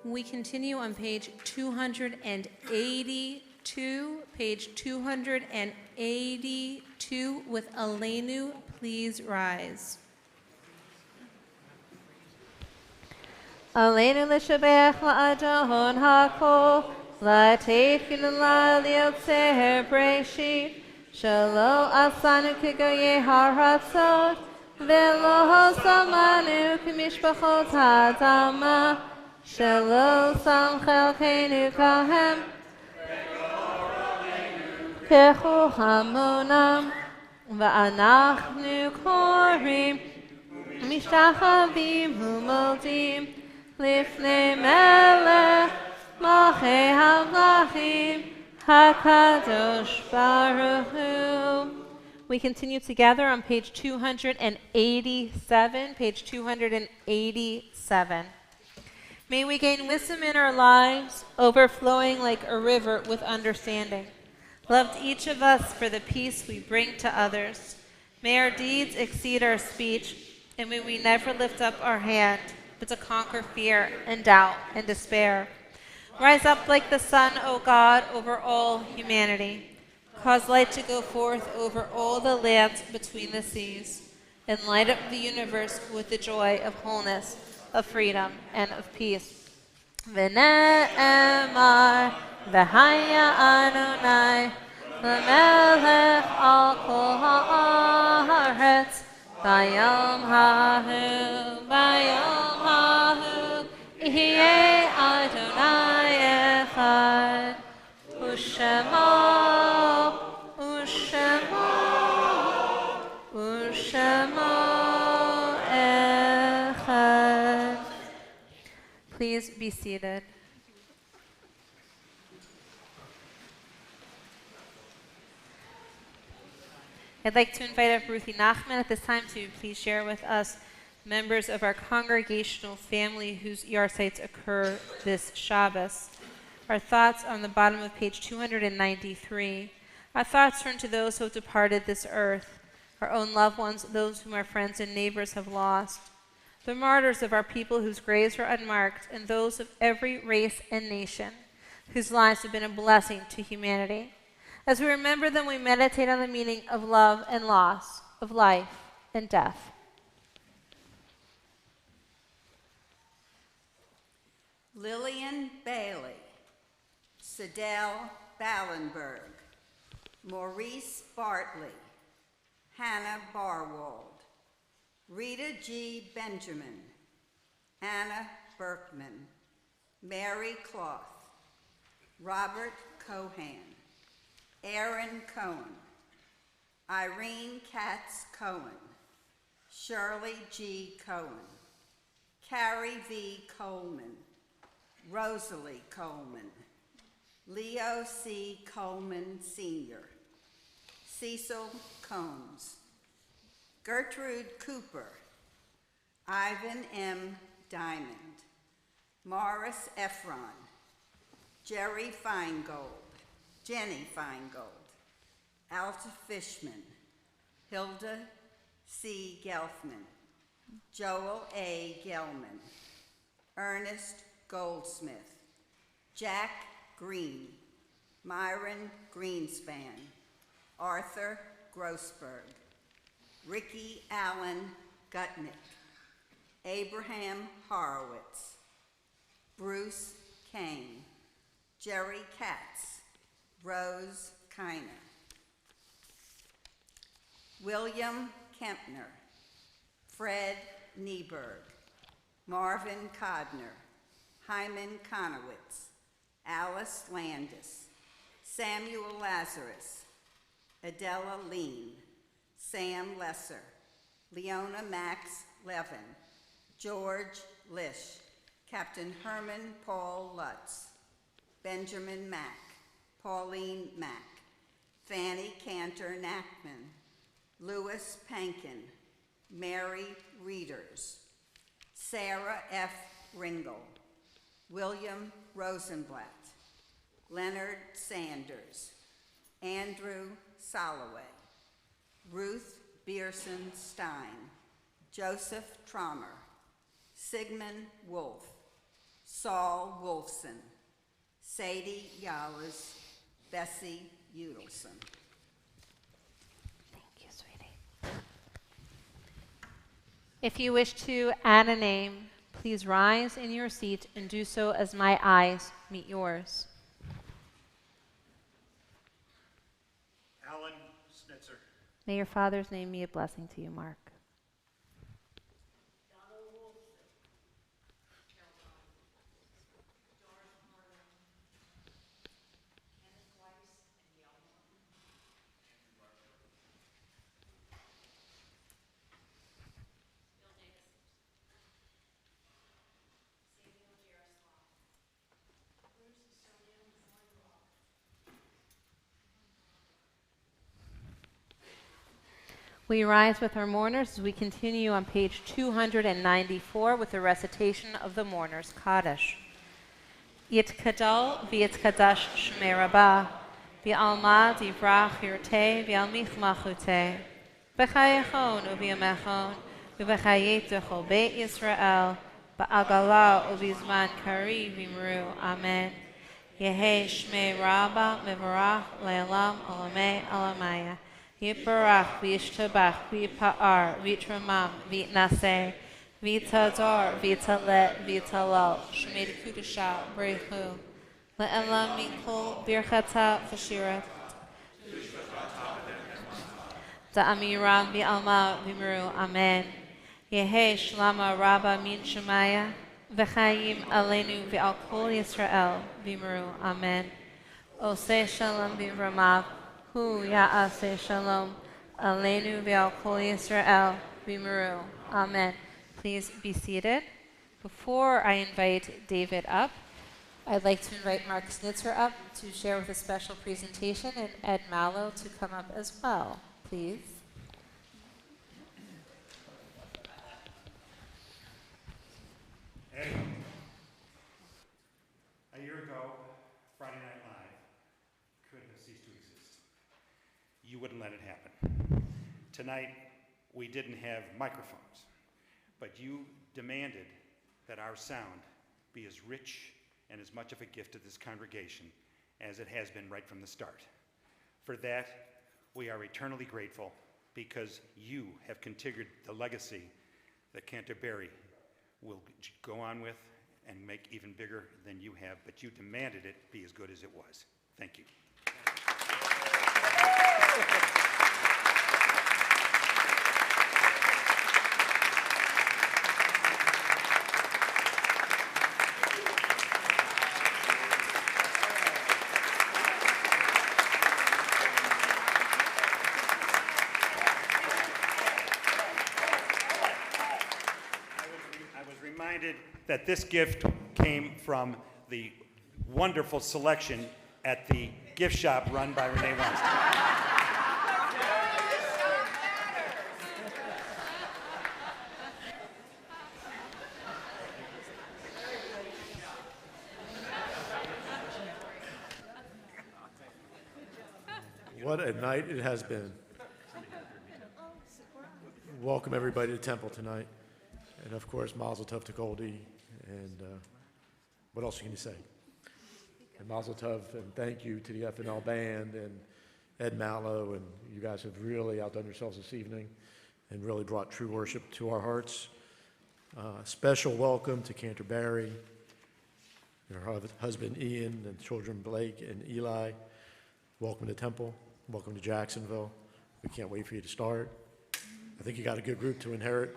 We continue on page 282, page 282 with Aleinu, please rise. Aleinu l'shabech la'adon hakol, la'teifkin la'liotzer breshit, shelo asanu kigoye haratzot, ve'lo samanu k'mishpachot ha'adama, shelo sam chelkeinu kahem, kechu hamonam, va'anachnu korim, משתחווים ומודים לפני מלך מלכי המלכים הקדוש ברוך הוא. We continue together on page 287, page 287. May we gain wisdom in our lives, overflowing like a river with understanding. Loved each of us for the peace we bring to others. May our deeds exceed our speech, and may we never lift up our hand, but to conquer fear and doubt and despair. Rise up like the sun, O God, over all humanity. Cause light to go forth over all the lands between the seas, and light up the universe with the joy of wholeness, of freedom, and of peace. V'ne'emar v'haya Adonai l'melech al kol ha'aretz bayom hahu Ihyeh Adonai echad u'shemo echad. Please be seated. I'd like to invite up Ruthie Nachman at this time to please share with us members of our congregational family whose yarsites occur this Shabbos. Our thoughts on the bottom of page 293. Our thoughts turn to those who have departed this earth, our own loved ones, those whom our friends and neighbors have lost, the martyrs of our people whose graves are unmarked, and those of every race and nation whose lives have been a blessing to humanity. As we remember them, we meditate on the meaning of love and loss, of life and death. Lillian Bailey, Sidel Ballenberg, Maurice Bartley, Hannah Barwald, Rita G. Benjamin, Anna Berkman, Mary Cloth, Robert Cohan, Aaron Cohen, Irene Katz Cohen, Shirley G. Cohen, Carrie V. Coleman, Rosalie Coleman, Leo C. Coleman Sr., Cecil Combs, Gertrude Cooper, Ivan M. Diamond, Morris Efron, Jerry Feingold, Jenny Feingold, Alta Fishman, Hilda C. Gelfman, Joel A. Gelman, Ernest Goldsmith, Jack Green, Myron Greenspan, Arthur Grossberg, Ricky Allen Gutnick, Abraham Horowitz, Bruce Kane, Jerry Katz, Rose Kiner, William Kempner, Fred Nieberg, Marvin Codner, Hyman Conowitz, Alice Landis, Samuel Lazarus, Adela Lean, Sam Lesser, Leona Max Levin, George Lish, Captain Herman Paul Lutz, Benjamin Mack, Pauline Mack, Fanny Cantor Nachman, Louis Pankin, Mary Readers, Sarah F. Ringel, William Rosenblatt, Leonard Sanders, Andrew Soloway, Ruth Bierson Stein, Joseph Trommer, Sigmund Wolf, Saul Wolfson, Sadie Yallis, Bessie Udelson. Thank you, sweetie. If you wish to add a name, please rise in your seat and do so as my eyes meet yours. Alan Snitzer. May your father's name be a blessing to you, Mark. We rise with our mourners as we continue on page 294 with the recitation of the mourners' Kaddish. Yitkadal v'yitkadash shmei Rabbah, v'alma divrach yirteh v'almich machuteh. בחייכון ובימיכון, ובחיי כל בית ישראל, בעגלה ובזמן קריב אמרו אמן. יהי שמי רבה מבורך לעולם עולמי עולמיה. יתברך וישתבח ויתפאר ויתרומם ויתנשא ויתהדר ויתעלה ויתהלל שמי דקודשה ברכו לעולם מכל ברכתה ושירת דאמירם בעלמא ואמרו אמן. יהי שלמה רבה מן שמיה וחיים עלינו ועל כל ישראל ואמרו אמן. עושה שלום במרומיו הוא יעשה שלום עלינו ועל כל ישראל ואמרו amen. Please be seated. Before I invite David up, I'd like to invite Mark Snitzer up to share with a special presentation and Ed Mallow to come up as well, please. Hey, a year ago, Friday Night Live could have ceased to exist. You wouldn't let it happen. Tonight, we didn't have microphones, but you demanded that our sound be as rich and as much of a gift to this congregation as it has been right from the start. For that, we are eternally grateful because you have continued the legacy that Canterbury will go on with and make even bigger than you have, but you demanded it be as good as it was. Thank you. That this gift came from the wonderful selection at the gift shop run by Renee Weinstein. What a night it has been. Welcome everybody to Temple tonight. And of course, Mazel Tov to Goldie. And what else can you say? And Mazel Tov, and thank you to the FNL band and Ed Mallow, and you guys have really outdone yourselves this evening and really brought true worship to our hearts. Special welcome to Canterbury, her husband Ian, and children Blake and Eli. Welcome to Temple. Welcome to Jacksonville. We can't wait for you to start. I think you got a good group to inherit.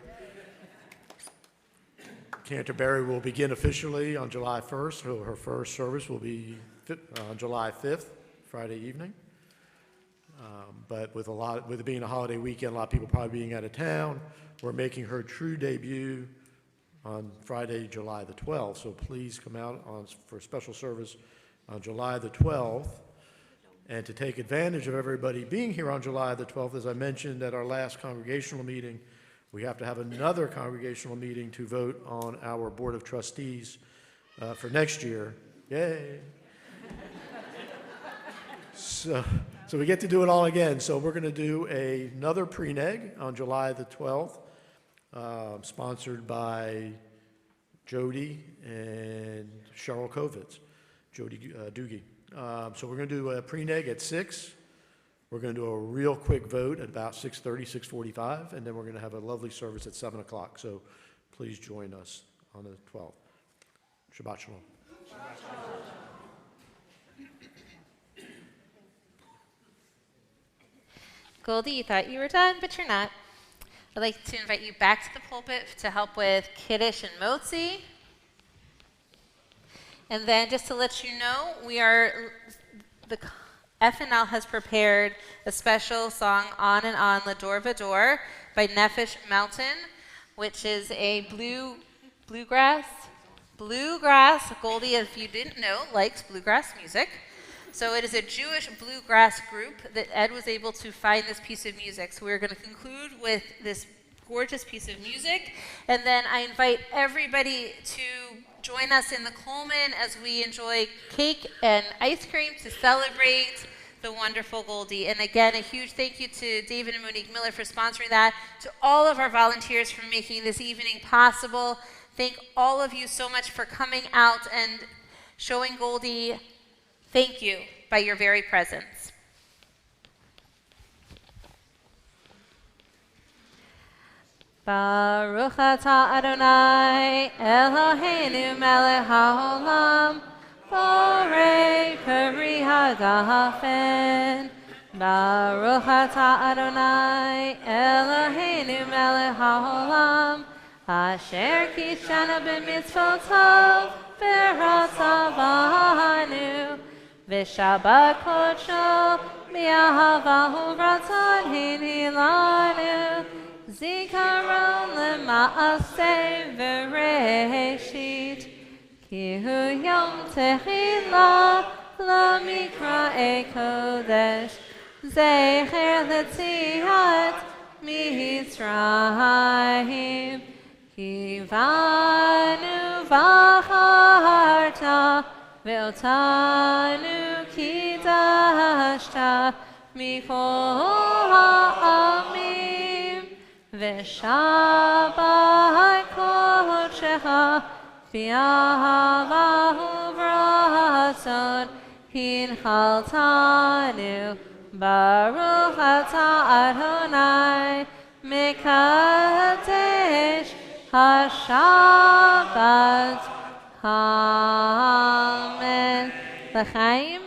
Canterbury will begin officially on July 1st. So her first service will be on July 5th, Friday evening. But with it being a holiday weekend, a lot of people probably being out of town, we're making her true debut on Friday, July the 12th. So please come out for a special service on July the 12th. And to take advantage of everybody being here on July the 12th, as I mentioned at our last congregational meeting, we have to have another congregational meeting to vote on our Board of Trustees for next year. Yay! So we get to do it all again. So we're going to do another pre-neg on July the 12th, sponsored by Jody and Cheryl Kovitz, Jody Doogie. So we're going to do a pre-neg at 6. We're going to do a real quick vote at about 6:30, 6:45, and then we're going to have a lovely service at 7 o'clock. So please join us on the 12th. Shabbat Shalom. Goldie, you thought you were done, but you're not. I'd like to invite you back to the pulpit to help with Kiddush and Motzi. And then just to let you know, the FNL has prepared a special song, On and On, Lador Vador, by Nefesh Mountain, which is a bluegrass. Goldie, if you didn't know, likes bluegrass music. So it is a Jewish bluegrass group that Ed was able to find this piece of music. So we're going to conclude with this gorgeous piece of music. And then I invite everybody to join us in the Coleman as we enjoy cake and ice cream to celebrate the wonderful Goldie. And again, a huge thank you to David and Monique Miller for sponsoring that, to all of our volunteers for making this evening possible. Thank all of you so much for coming out and showing Goldie thank you by your very presence. Baruch atah Adonai Eloheinu melech haolam borei peri hagafen. Baruch atah Adonai Eloheinu melech haolam asher kishana b'mitzvotav b'ratzavanu v'shabbat kodsho mi'ahavahu ratzon hinilanu Zikaron lema'aseh v'reshit Ki hu yom tehillah lamikra'e kodesh Zecher letziat mitzrayim Ki vanu v'acharta ve'otanu kidashta mikol ha'amim V'shabbat kodshecha v'ahavu v'ratzon hinchaltanu Baruch atah Adonai mekadesh hashabbat. Amen. L'chaim.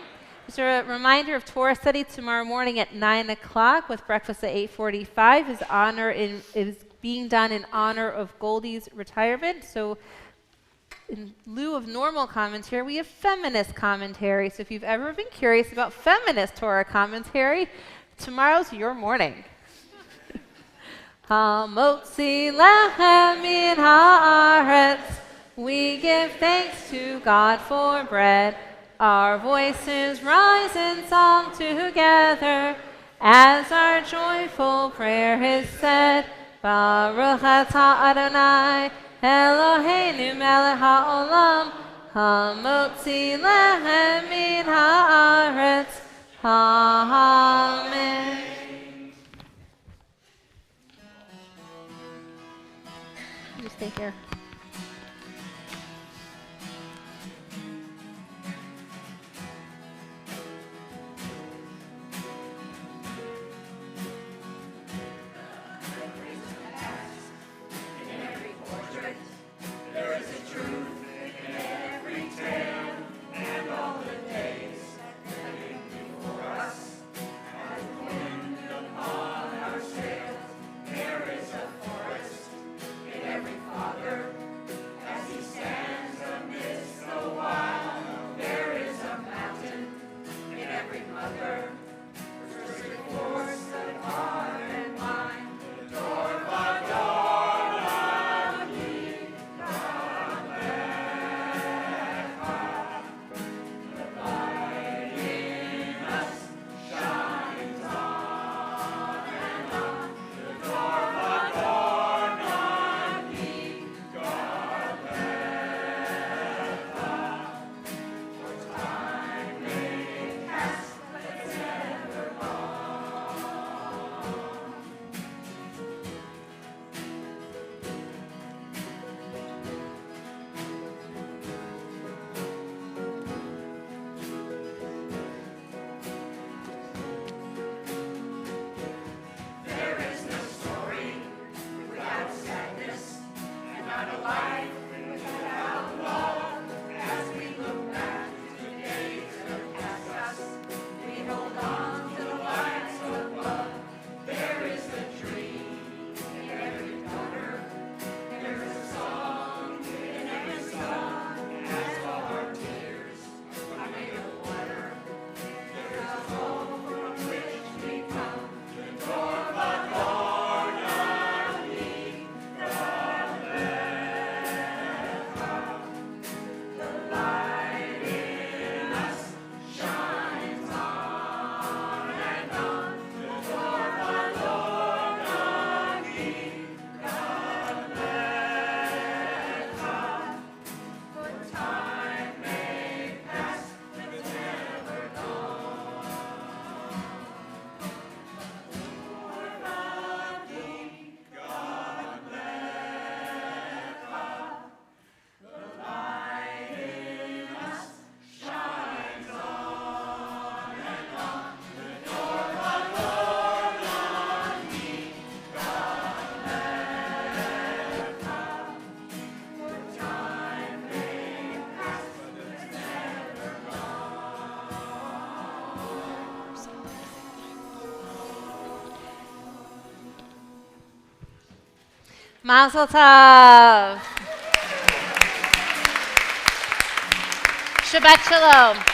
Just a reminder of Torah study tomorrow morning at 9 o'clock with breakfast at 8:45. Is being done in honor of Goldie's retirement. So in lieu of normal commentary, we have feminist commentary. So if you've ever been curious about feminist Torah commentary, tomorrow's your morning. Hamotzi lechem min haaretz. We give thanks to God for bread. Our voices rise in song together as our joyful prayer is said. Baruch atah Adonai Eloheinu melech haolam hamotzi lechem min haaretz. Amen. You stay here. There is a forest in every father. Mazel tov. Shabbat shalom.